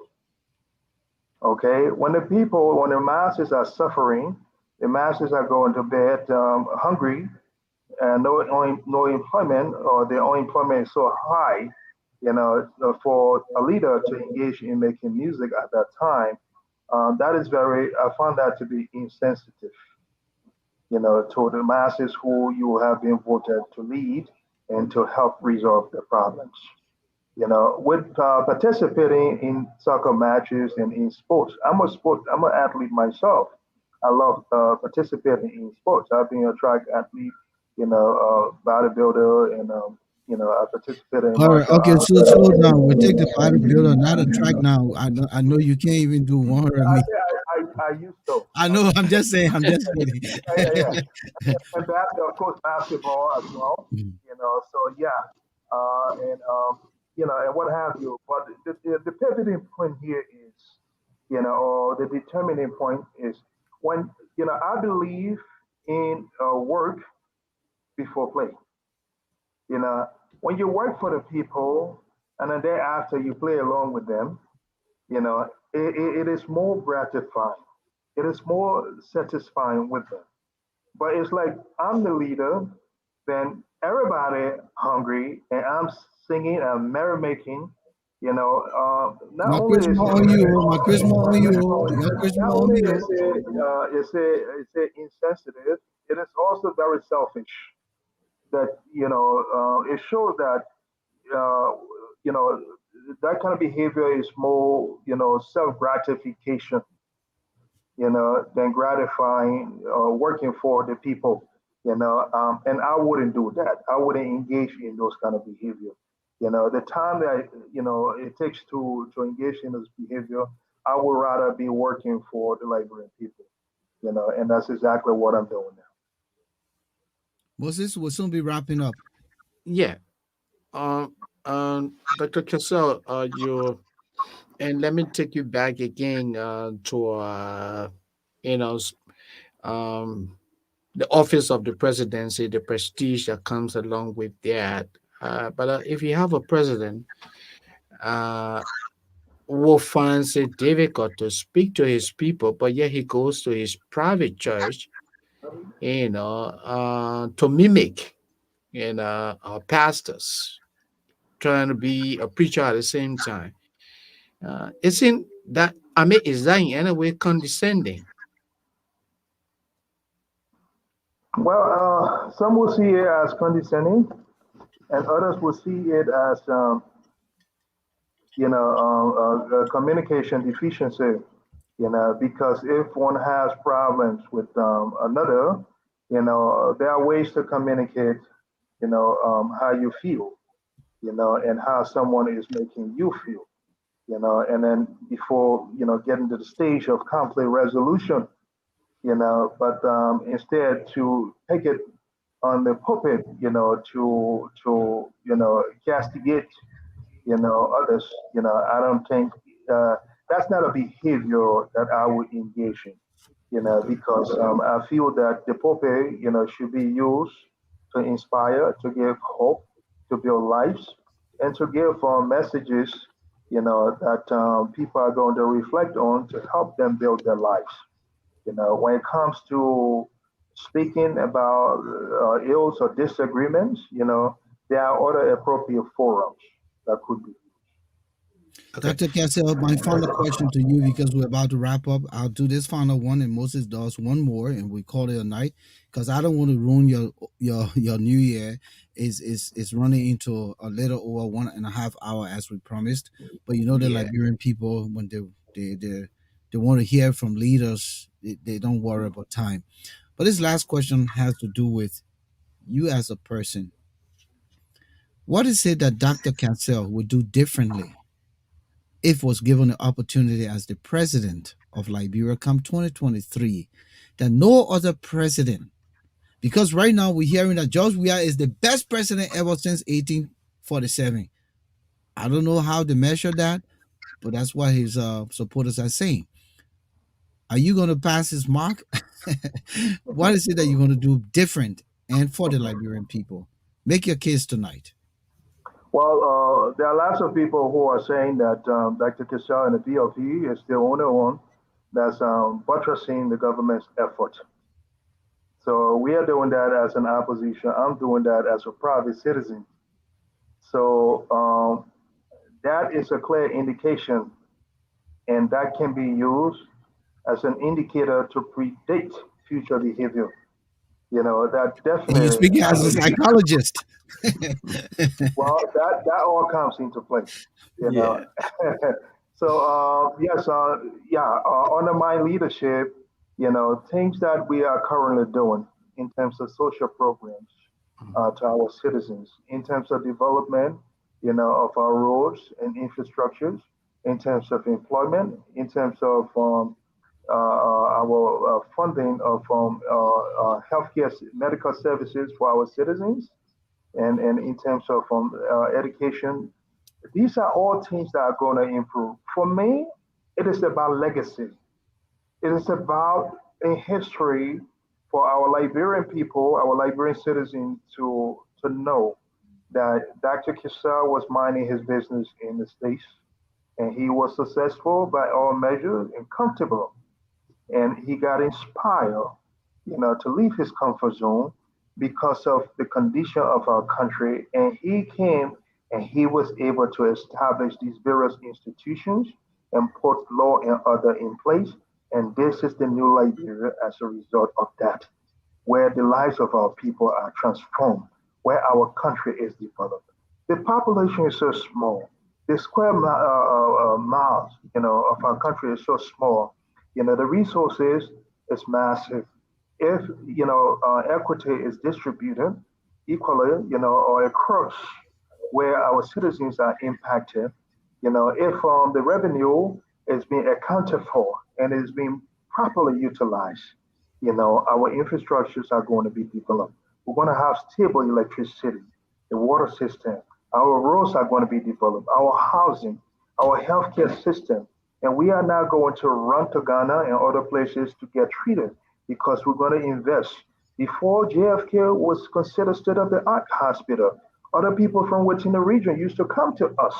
Okay, when the masses are suffering, the masses are going to bed hungry and no employment, or the unemployment is so high, for a leader to engage in making music at that time, that is I found that to be insensitive, to the masses who you have been voted to lead and to help resolve the problems. With participating in soccer matches and in sports, I'm an athlete myself. I love participating in sports. I've been a track athlete, bodybuilder, and I participated in All right, martial okay, arts. so slow down. We take the bodybuilder, not a track now. I know you can't even do 100 I meters. say I used to. I know. I'm just saying. I'm just kidding. Yeah. And of course, basketball as well. So yeah, and and what have you. But the pivoting point here is, or the determining point is when I believe in work before play. When you work for the people and then thereafter you play along with them, it is more gratifying. It is more satisfying with them. But it's like I'm the leader, then everybody hungry, and I'm singing and merrymaking. Not My only is Christmas on you. My Christmas on you. Your Christmas not on only me. is it insensitive, it is also very selfish. That it shows that uh, you know that kind of behavior is more self gratification than gratifying working for the people. And I wouldn't do that. I wouldn't engage in those kind of behavior. The time that it takes to engage in this behavior, I would rather be working for the Liberian people. And that's exactly what I'm doing now. Moses will soon be wrapping up. Yeah. Dr. Cassell, and let me take you back again to you know s- um, the office of the presidency, the prestige that comes along with that. But if you have a president uh, who finds it difficult to speak to his people, but yet he goes to his private church, to mimic, our pastors, trying to be a preacher at the same time. Isn't that, I mean, is that in any way condescending? Well, some will see it as condescending, and others will see it as communication deficiency. Because if one has problems with another, there are ways to communicate, how you feel, and how someone is making you feel, and then before, getting to the stage of conflict resolution, but instead to take it on the pulpit, to castigate, others, I don't think that's not a behavior that I would engage in, Okay. because I feel that the pulpit, should be used to inspire, to give hope, to build lives, and to give messages, that people are going to reflect on to help them build their lives. When it comes to speaking about ills or disagreements, there are other appropriate forums that could be. Okay. Dr. Cassell, my final question to you because we're about to wrap up. I'll do this final one, and Moses does one more, and we call it a night because I don't want to ruin your new year. Is running into a little over 1.5 hours as we promised. But the Yeah. Liberian people when they want to hear from leaders, they don't worry about time. But this last question has to do with you as a person. What is it that Dr. Cancel would do differently if was given the opportunity as the president of Liberia come 2023 that no other president, because right now we're hearing that George Weah is the best president ever since 1847. I don't know how to measure that, but that's what his supporters are saying. Are you going to pass his mark? What is it that you're going to do different and for the Liberian people? Make your case tonight. Well, there are lots of people who are saying that Dr. Cassell and the PLP is the only one that's buttressing the government's effort. So we are doing that as an opposition. I'm doing that as a private citizen. So that is a clear indication, and that can be used as an indicator to predict future behavior. That And you're definitely speaking has as a a psychologist. well, that all comes into play. You know, Yeah. so yes, yeah, under my leadership, things that we are currently doing in terms of social programs to our citizens, in terms of development, of our roads and infrastructures, in terms of employment, in terms of our funding of healthcare medical services for our citizens, and in terms of education. These are all things that are going to improve. For me, it is about legacy. It is about a history for our Liberian people, our Liberian citizens to know that Dr. Cassell was minding his business in the States and he was successful by all measures and comfortable, and he got inspired, to leave his comfort zone because of the condition of our country. And he came and he was able to establish these various institutions and put law and order in place. And this is the new Liberia as a result of that, where the lives of our people are transformed, where our country is developed. The population is so small. The square miles, of our country is so small. The resources is massive. If equity is distributed equally, or across where our citizens are impacted. If the revenue is being accounted for and is being properly utilized, our infrastructures are going to be developed. We're going to have stable electricity, the water system, our roads are going to be developed, our housing, our healthcare system. And we are now going to run to Ghana and other places to get treated because we're going to invest. Before JFK was considered state of the art hospital, other people from within the region used to come to us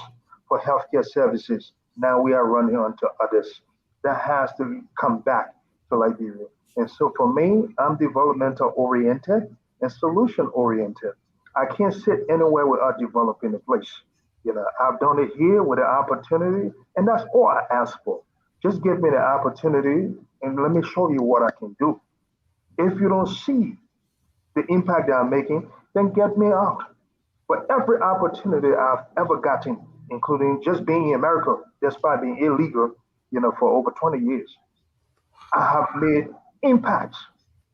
for healthcare services. Now we are running on to others. That has to come back to Liberia. And so for me, I'm developmental oriented and solution oriented. I can't sit anywhere without developing a place. I've done it here with the opportunity, and that's all I ask for. Just give me the opportunity and let me show you what I can do. If you don't see the impact that I'm making, then get me out. But every opportunity I've ever gotten, including just being in America, despite being illegal, for over 20 years, I have made impacts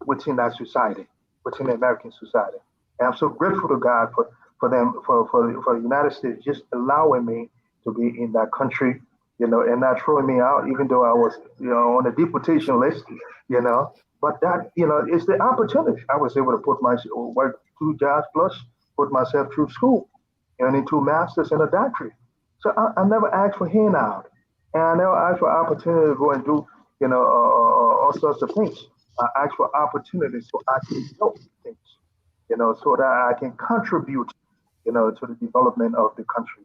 within that society, within the American society. And I'm so grateful to God for them, for the United States just allowing me to be in that country, and not throwing me out, even though I was, on the deportation list, you know. But that, it's the opportunity. I was able to put my work 2 jobs plus, put myself through school, earning 2 masters and a doctorate. So I never asked for handout, and I never asked for opportunity to go and do, all sorts of things. I asked for opportunities so I can help things, so that I can contribute, to the development of the country.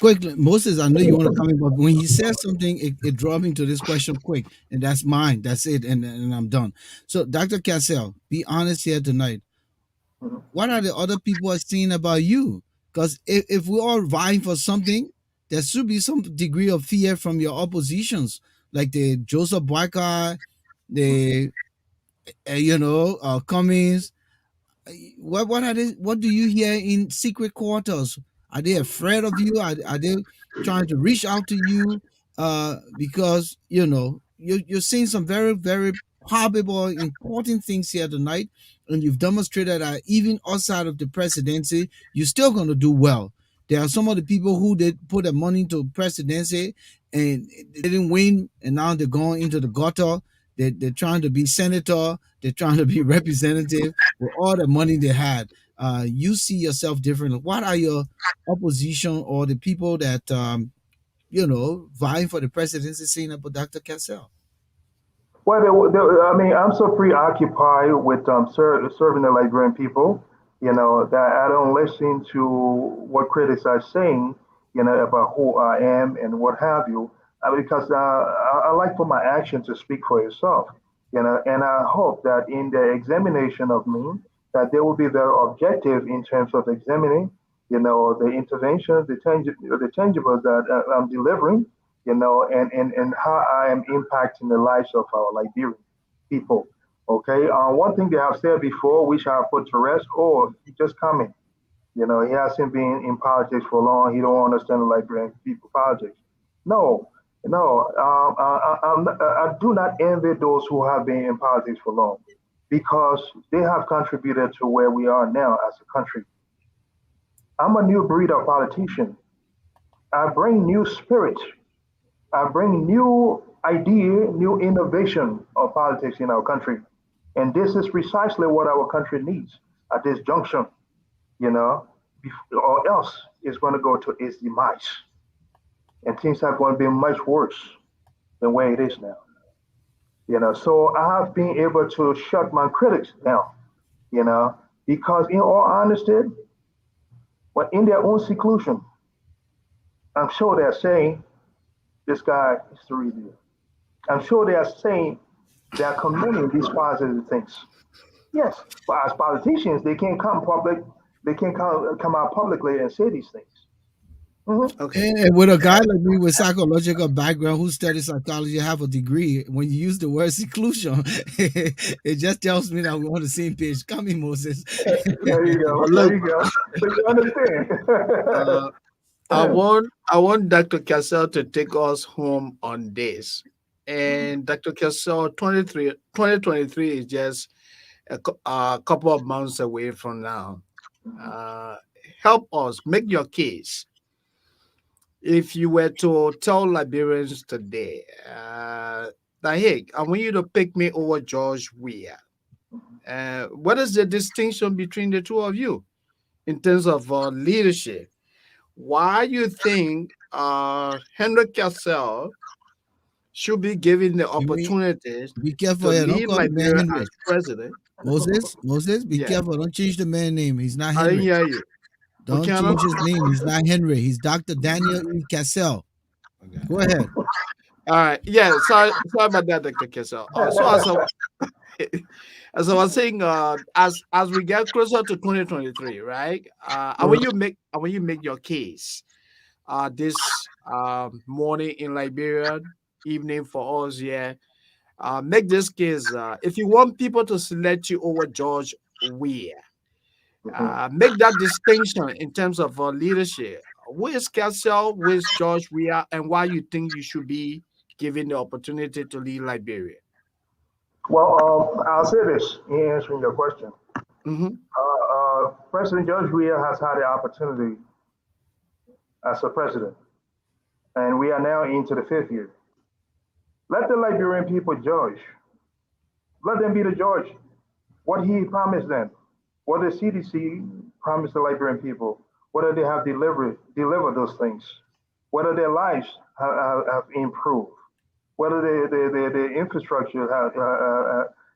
Quick, Moses, I know you want to come in, but when he says something, it draws me to this question quick, and that's mine. That's it, and I'm done. So, Dr. Cassell, be honest here tonight. Mhm. What are the other people are saying about you? Because if we're all vying for something, there should be some degree of fear from your oppositions, like the Joseph Boycott, the Cummings. What are they? What do you hear in secret quarters? Are they afraid of you? Are they trying to reach out to you? Because you're saying some very very palpable important things here tonight, and you've demonstrated that even outside of the presidency, you're still going to do well. There are some of the people who did put their money into presidency and they didn't win, and now they're going into the gutter. They're trying to be senator. They're trying to be representative with all the money they had. You see yourself differently. What are your opposition or the people that vying for the presidency saying about Dr. Cassell? Well, I mean, I'm so preoccupied with serving the Liberian people, that I don't listen to what critics are saying, about who I am and what have you, because I like for my action to speak for itself, and I hope that in the examination of me, that they will be very objective in terms of examining, the interventions, the tangibles that I'm delivering, and how I am impacting the lives of our Liberian people. Okay. One thing they have said before, which I put to rest, oh, he just coming. He hasn't been in politics for long. He don't understand the Liberian people politics. No, no. I do not envy those who have been in politics for long because they have contributed to where we are now as a country. I'm a new breed of politician. I bring new spirit. I bring new idea, new innovation of politics in our country. And this is precisely what our country needs at this junction, you know, or else it's going to go to its demise. And things are going to be much worse than where it is now. So I have been able to shut my critics down, you know, because in all honesty, but in their own seclusion, I'm sure they're saying this guy is the real deal. I'm sure they are saying they are commending these positive things. Yes, but as politicians, they can't come public. They can't come out publicly and say these things. Hmm. Okay. And with a guy like me with psychological background who studied psychology, have a degree, when you use the word seclusion, it just tells me that we're on the same page. Come in, Moses. There you go. But There look, you go. So you understand. uh, I want Dr. Cassell to take us home on this. And Dr. Cassell, 2023 is just a couple of months away from now. Uh, help us make your case. If you were to tell Liberians today, that hey, I want you to pick me over George Weah. What is the distinction between the two of you in terms of leadership? Why you think Henry Cassell should be given the You mean, opportunity be to careful here. Don't lead call the man Liberia Henry. as president? Moses, be Yeah, careful. Don't change the man name. He's not I didn't Henry. hear you. Don't Okay, Anna? change his name. He's not Henry. He's Dr. Daniel E. Cassell. Okay. Go ahead. All right. Yeah. Sorry about that, Dr. Cassell. So as I was saying, as we get closer to 2023, right? And when you make your case, this morning in Liberia, evening for us here, make this case. If you want people to select you over George Weah, make that distinction in terms of leadership. Who is Cassell? Who is George Weah? And why you think you should be given the opportunity to lead Liberia? Well, I'll say this in answering your question. Mm-hmm. President George Weah has had the opportunity as a president, and we are now into the fifth year. Let the Liberian people judge. Let them be the judge. What he promised them, what the CDC promised the Liberian people, whether they have delivered those things, whether their lives have improved, whether the infrastructure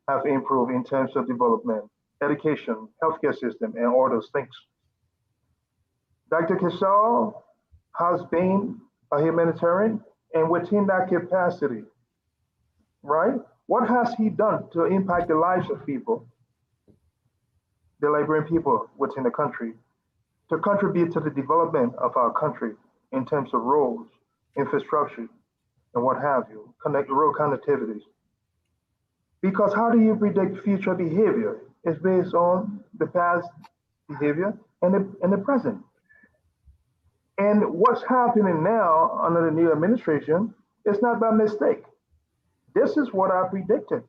have improved in terms of development, education, healthcare system, and all those things. Dr. Cassell has been a humanitarian, and within that capacity, right? What has he done to impact the lives of people, the Liberian people within the country, to contribute to the development of our country in terms of roads, infrastructure, and what have you, road connectivities? Because how do you predict future behavior? It's based on the past behavior and the present. And what's happening now under the new administration is not by mistake. This is what I predicted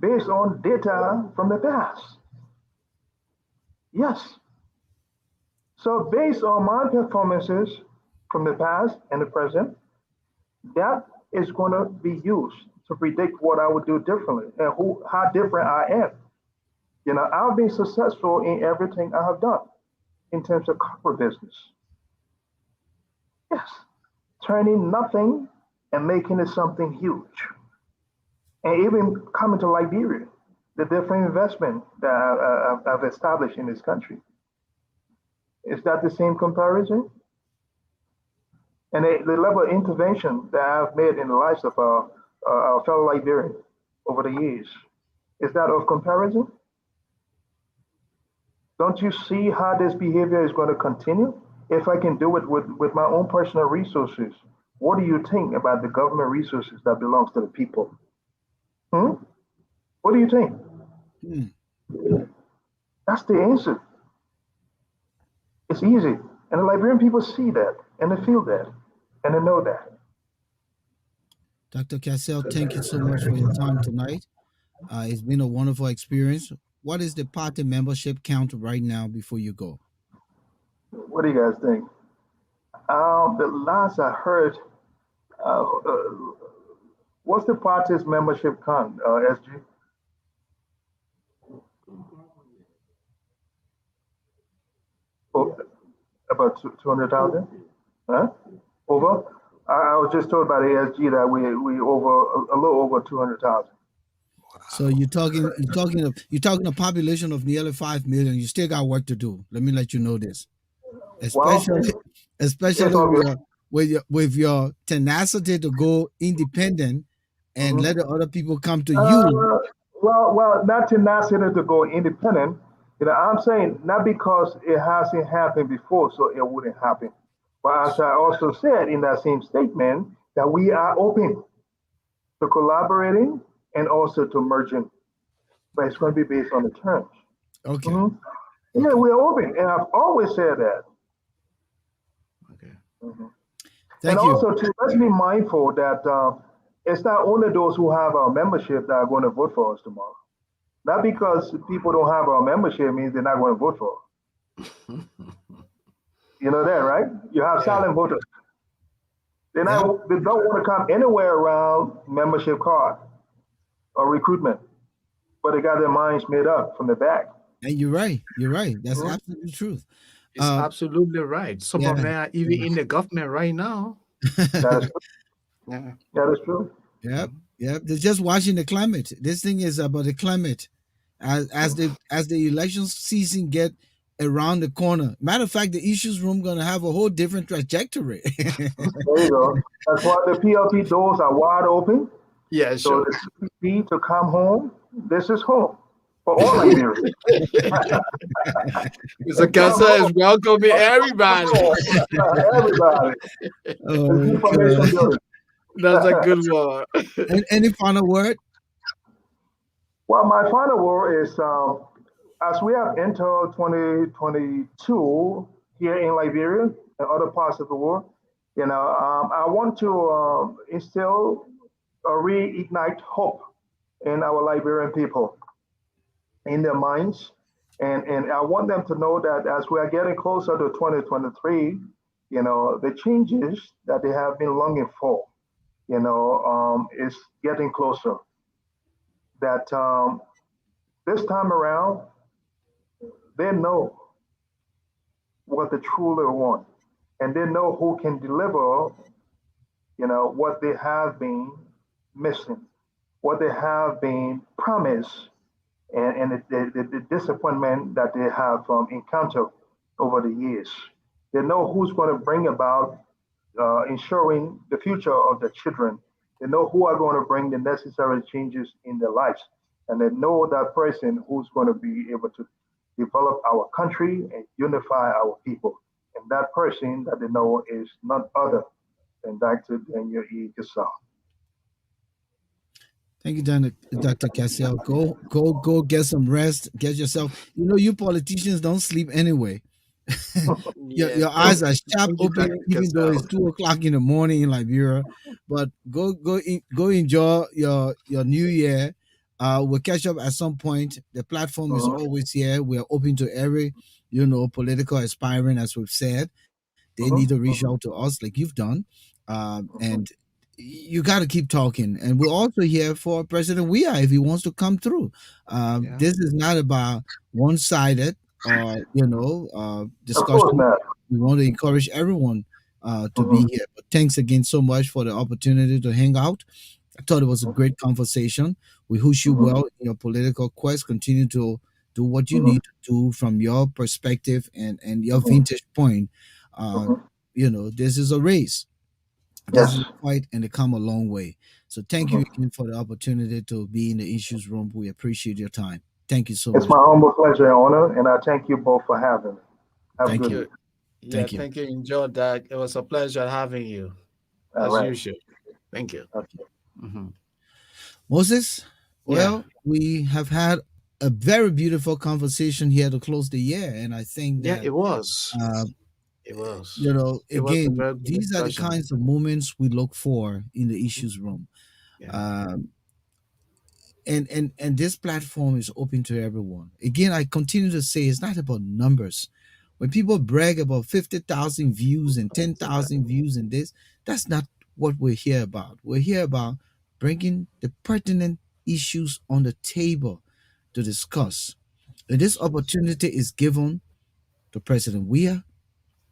based on data from the past. Yes. So based on my performances from the past and the present, that is going to be used to predict what I would do differently and how different I am. You know, I've been successful in everything I have done in terms of corporate business. Yes, turning nothing and making it something huge. And even coming to Liberia, the different investment that I've established in this country. Is that the same comparison? And the level of intervention that I've made in the lives of our fellow Liberians over the years, is that of comparison? Don't you see how this behavior is going to continue? If I can do it with my own personal resources, what do you think about the government resources that belongs to the people? What do you think? That's the answer. It's easy. And the Liberian people see that, and they feel that, and they know that. Dr. Cassell, thank you so much for your time tonight. It's been a wonderful experience. What is the party membership count right now before you go? What do you guys think? The last I heard, what's the party's membership count, SG? Oh, about 200,000? Huh? Over? I was just told by the ASG that we over a little over 200,000. So you're talking a population of nearly 5 million. You still got work to do. Let me let you know this. Especially with your tenacity to go independent and let the other people come to you. Well, not tenacity to go independent. You know, I'm saying not because it hasn't happened before, so it wouldn't happen. But as I also said in that same statement, that we are open to collaborating and also to merging. But it's going to be based on the terms. Okay. Yeah, we're open. And I've always said that. Okay. And you. also, too, let's be mindful that it's not only those who have our membership that are going to vote for us tomorrow. Not because people don't have our membership means they're not going to vote for us. You know that, right? You have Yeah. silent voters. Yep. They don't want to come anywhere around membership card or recruitment, but they got their minds made up from the back. And you're right. You're right. That's Mhm. absolutely truth. It's Uh, absolutely right. Some yeah. of them are even in the government right now. That is true. Yeah. That is true. Yep, Mhm. yep. They're just watching the climate. This thing is about the climate. As the election season get around the corner. Matter of fact, the issues room gonna have a whole different trajectory. There you go. That's why the PLP doors are wide open. Yeah, So sure. the CPP to come home, this is home for all Liberians. Mr. They come Cassell home, is welcoming everybody. home. Everybody. It's Oh information God. building. That's a good one. And any final word? Well, my final word is as we have entered 2022 here in Liberia and other parts of the world, I want to instill or reignite hope in our Liberian people, in their minds. And I want them to know that as we are getting closer to 2023, the changes that they have been longing for, is getting closer. That this time around, they know what they truly want, and they know who can deliver, what they have been missing, what they have been promised, and the disappointment that they have encountered over the years. They know who's going to bring about ensuring the future of the children. They know who are going to bring the necessary changes in their lives. And they know that person who's going to be able to develop our country and unify our people. And that person that they know is none other than Dr. Daniel E. Cassell. Thank you, Dr. Cassell. Go get some rest. Get yourself. You politicians don't sleep anyway. your Yeah, your thank eyes are sharp thank you, open, Dr. even though Cassell. it's 2 o'clock in the morning in Liberia. But go enjoy your new year. We'll catch up at some point. The platform is Mhm, always here. We're open to every political aspiring, as we've said. They need to reach out mhm, to us like you've done, and you got to keep talking. And we're also here for President Weah if he wants to come through. Yeah. This is not about one-sided of course discussion. not. We want to encourage everyone to be Mhm, here. But thanks again so much for the opportunity to hang out. I thought it was a great conversation. We wish you mhm, well in your political quest. Continue to do what you mhm, need to do from your perspective and your mhm, vintage point. Uh, mhm. this is a race. This is Yes. a fight, and they come a long way. So thank you Mhm. again for the opportunity to be in the issues room. We appreciate your time. Thank you so It's much. my humble pleasure and honor, and I thank you both for having me. Have a Thank good you. Yeah, week. yeah, Thank you. thank you. Enjoyed that. It was a pleasure having you, All as right. usual. Thank you. Okay. Hmm. Moses, Yeah, well, we have had a very beautiful conversation here to close the year. And I think yeah, that, it was. uh, It was. It was a again, very good these are the discussion. kinds of moments we look for in the Mhm. issues room. Yeah. Um, and this platform is open to everyone. Again, I continue to say it's not about numbers. When people brag about 50,000 views and 10,000 views and this, that's not what we're here about. We're here about bringing the pertinent issues on the table to discuss. And this opportunity is given to President Weah,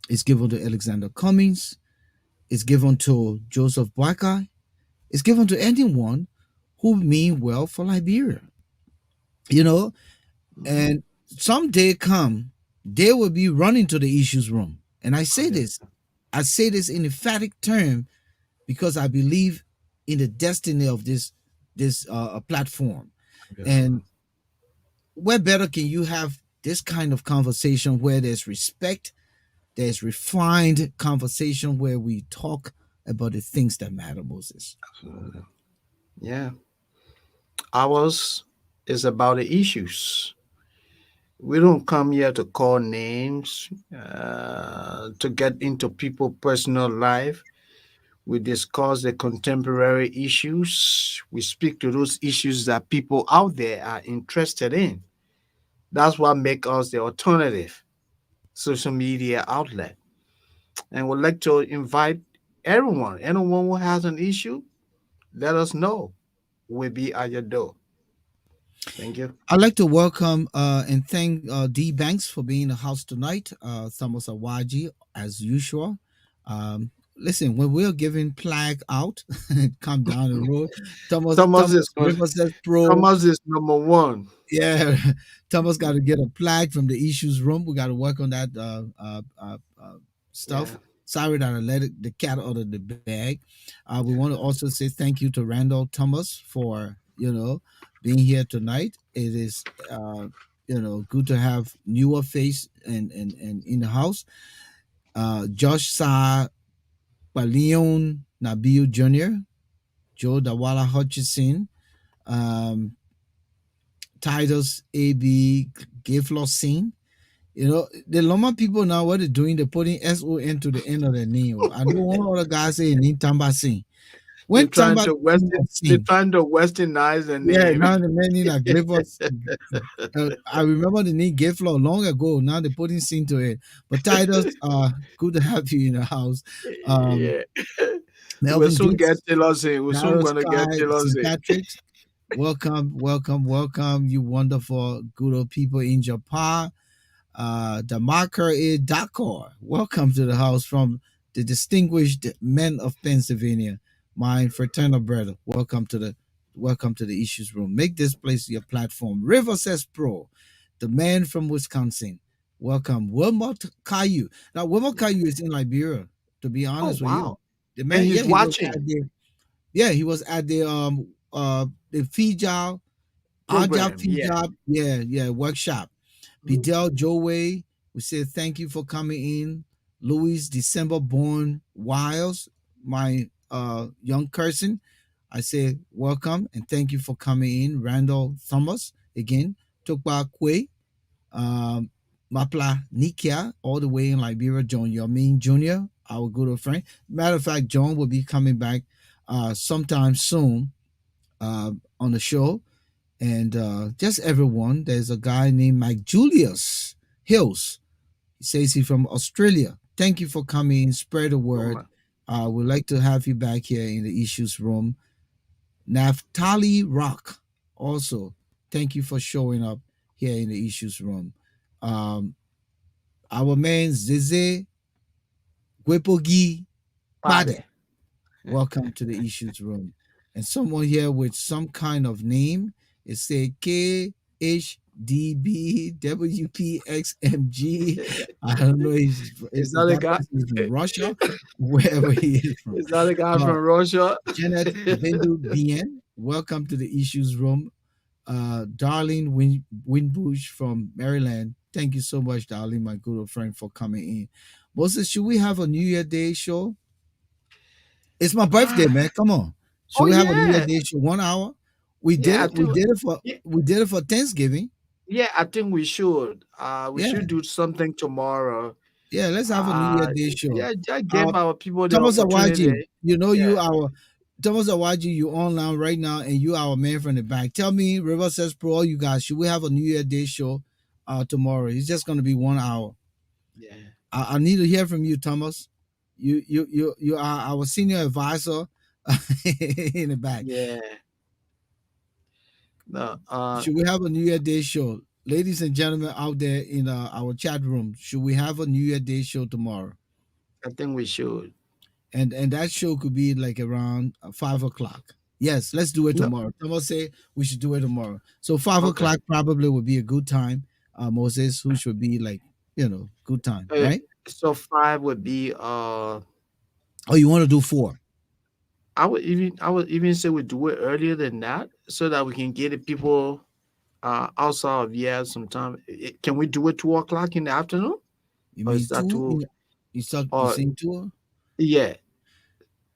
it's given to Alexander Cummings, it's given to Joseph Boakai, it's given to anyone who mean well for Liberia. You know, Mhm. and someday come, they will be running to the issues room. And Yeah. I say this in emphatic term because I believe in the destiny of this platform. Obviously. And where better can you have this kind of conversation where there's respect, there's refined conversation where we talk about the things that matter, Moses. Absolutely. Yeah. Ours is about the issues. We don't come here to call names, to get into people's personal life. We discuss the contemporary issues. We speak to those issues that people out there are interested in. That's what makes us the alternative. social media outlet. And would like to invite anyone who has an issue, let us know. We'll be at your door. Thank you. I'd like to welcome and thank D Banks for being in the house tonight. Thomas Awaji, as usual. Listen, when we're giving flag out, come down the road. Thomas Thomas is River says pro. Thomas is number one. Yeah, Thomas got to get a flag from the issues room. We got to work on that Yeah. stuff. Sorry that I let the cat out of the bag. We want to also say thank you to Randall Thomas for being here tonight. It is good to have newer face and in the house. Josh Sa Palion Nabil Jr., Joe Dawala Hutchison, um, Titus A.B. Giflosin. The Loma people now, what they're doing, they're putting SON to the end of their name. I know one other guy saying name Tamba Singh. They're When trying Tamba to western they're Singh, trying to westernize the yeah, name. now the man in a Glyphos. I remember the name Gayflow long ago. Now they're putting Singh to it. But Titus, good to have you in the house. Um, Yeah. We'll Melvin soon get Dukes, Taylor Swift. We're soon Darius gonna get Kai, Taylor St. Swift. Patrick's. Welcome, welcome, welcome, you wonderful, good old people in Japan. Damakar A. Dakar, welcome to the house from the distinguished men of Pennsylvania, my fraternal brother. Welcome to the issues room. Make this place your platform. River says pro, the man from Wisconsin. Welcome, Wilmot Caillou. Now, Wilmot Caillou is in Liberia. To be Oh honest with you, wow. the And man, yeah, he's he was at watching the Fijal Aja program. Yeah. Fijal, yeah, workshop. Mhm. Bidel Joe, we say thank you for coming in. Louis December born Wiles, my young person. I say welcome and thank you for coming in. Randall Thomas again. Tukba Kwe, um, Mapla Nikia, all the way in Liberia. John Yamin Jr., our good old friend. Matter of fact, John will be coming back sometime soon on the show. And just everyone. There's a guy named Mike Julius Hills. He says he's from Australia. Thank you for coming. Spread the Oh word. my. We'd like to have you back here in the issues room. Naftali Rock, also, thank you for showing up here in the issues room. Um, our man Zize Gwepogi Pade, Pade. welcome to the issues room. And someone here with some kind of name, it say KHDBWPXMG. I don't know Is if that a that guy? person is from Russia, wherever he is from. Is that a guy Uh, from Russia? Janet Bindu Bien, welcome to the issues room. Darlene Winbush from Maryland, thank you so much, darling, my good old friend, for coming in. Moses, should we have a New Year Day show? It's my birthday, Ah, man. Come on. oh Should we have a New Year yeah. Day show 1 hour? We did Yeah, I it. We think did it for yeah, Thanksgiving. yeah, I think we should. We Yeah. should do something tomorrow. Yeah. Let's have a New Year Uh Day show. yeah, just Uh give our people the Thomas Awaji, opportunity. you Yeah. our Thomas Awaji, you online right now and you our man from the back. Tell me, River says pro, all you guys, should we have a New Year Day show tomorrow? It's just gonna be 1 hour. Yeah. I need to hear from you, Thomas. You are our senior advisor in the back. Yeah. No, Should we have a New Year Day show? Ladies and gentlemen out there in our chat room, should we have a New Year Day show tomorrow? I think we should. And that show could be like around 5 o'clock. Yes, let's do it No, tomorrow. Someone say we should do it tomorrow. So 5 o'clock okay. probably would be a good time. Moses, who should be like, good time, Uh, right? so five would be Oh, you want to do 4? I would even say we do it earlier than that so that we can get the people outside of yeah sometime. Can we do it 2 o'clock in the afternoon? You Or mean is that 2? too You or saying 2? yeah.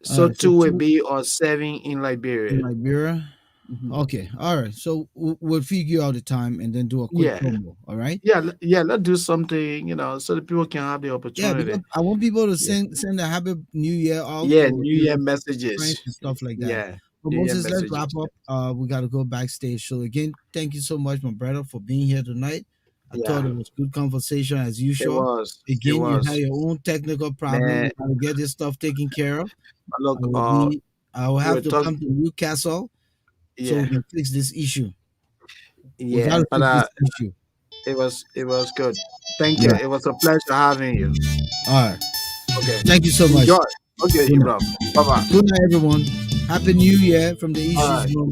All So right, so two would 2 be or 7 in in Liberia. Liberia. Mhm. Okay, all right. So we'll figure out the time and then do a quick Yeah. promo. All right. Yeah, let's do something, so that people can have the Yeah, because opportunity. I want people to Yeah. send a happy New Year out Yeah, to New Year friends messages. and stuff like that. Yeah. But New Year Moses, let's wrap messages. up. We got to go backstage. So again, thank you so much, my brother, for being here tonight. I thought Yeah, it was good conversation as it usual. was. It Again, you had was. your own technical problem. Man, You gotta get this stuff taken care of. I look, will be. I will we're have to talking. come to Newcastle so we Yeah, can fix this issue. We yeah, gotta but fix this issue. it was good. Thank you. Yeah. It was a pleasure having you. All right. Okay, Thank you so much. enjoy. Okay, Good you night. bro. Bye bye. Good night, everyone. Happy New Year from the All Issues right. Room.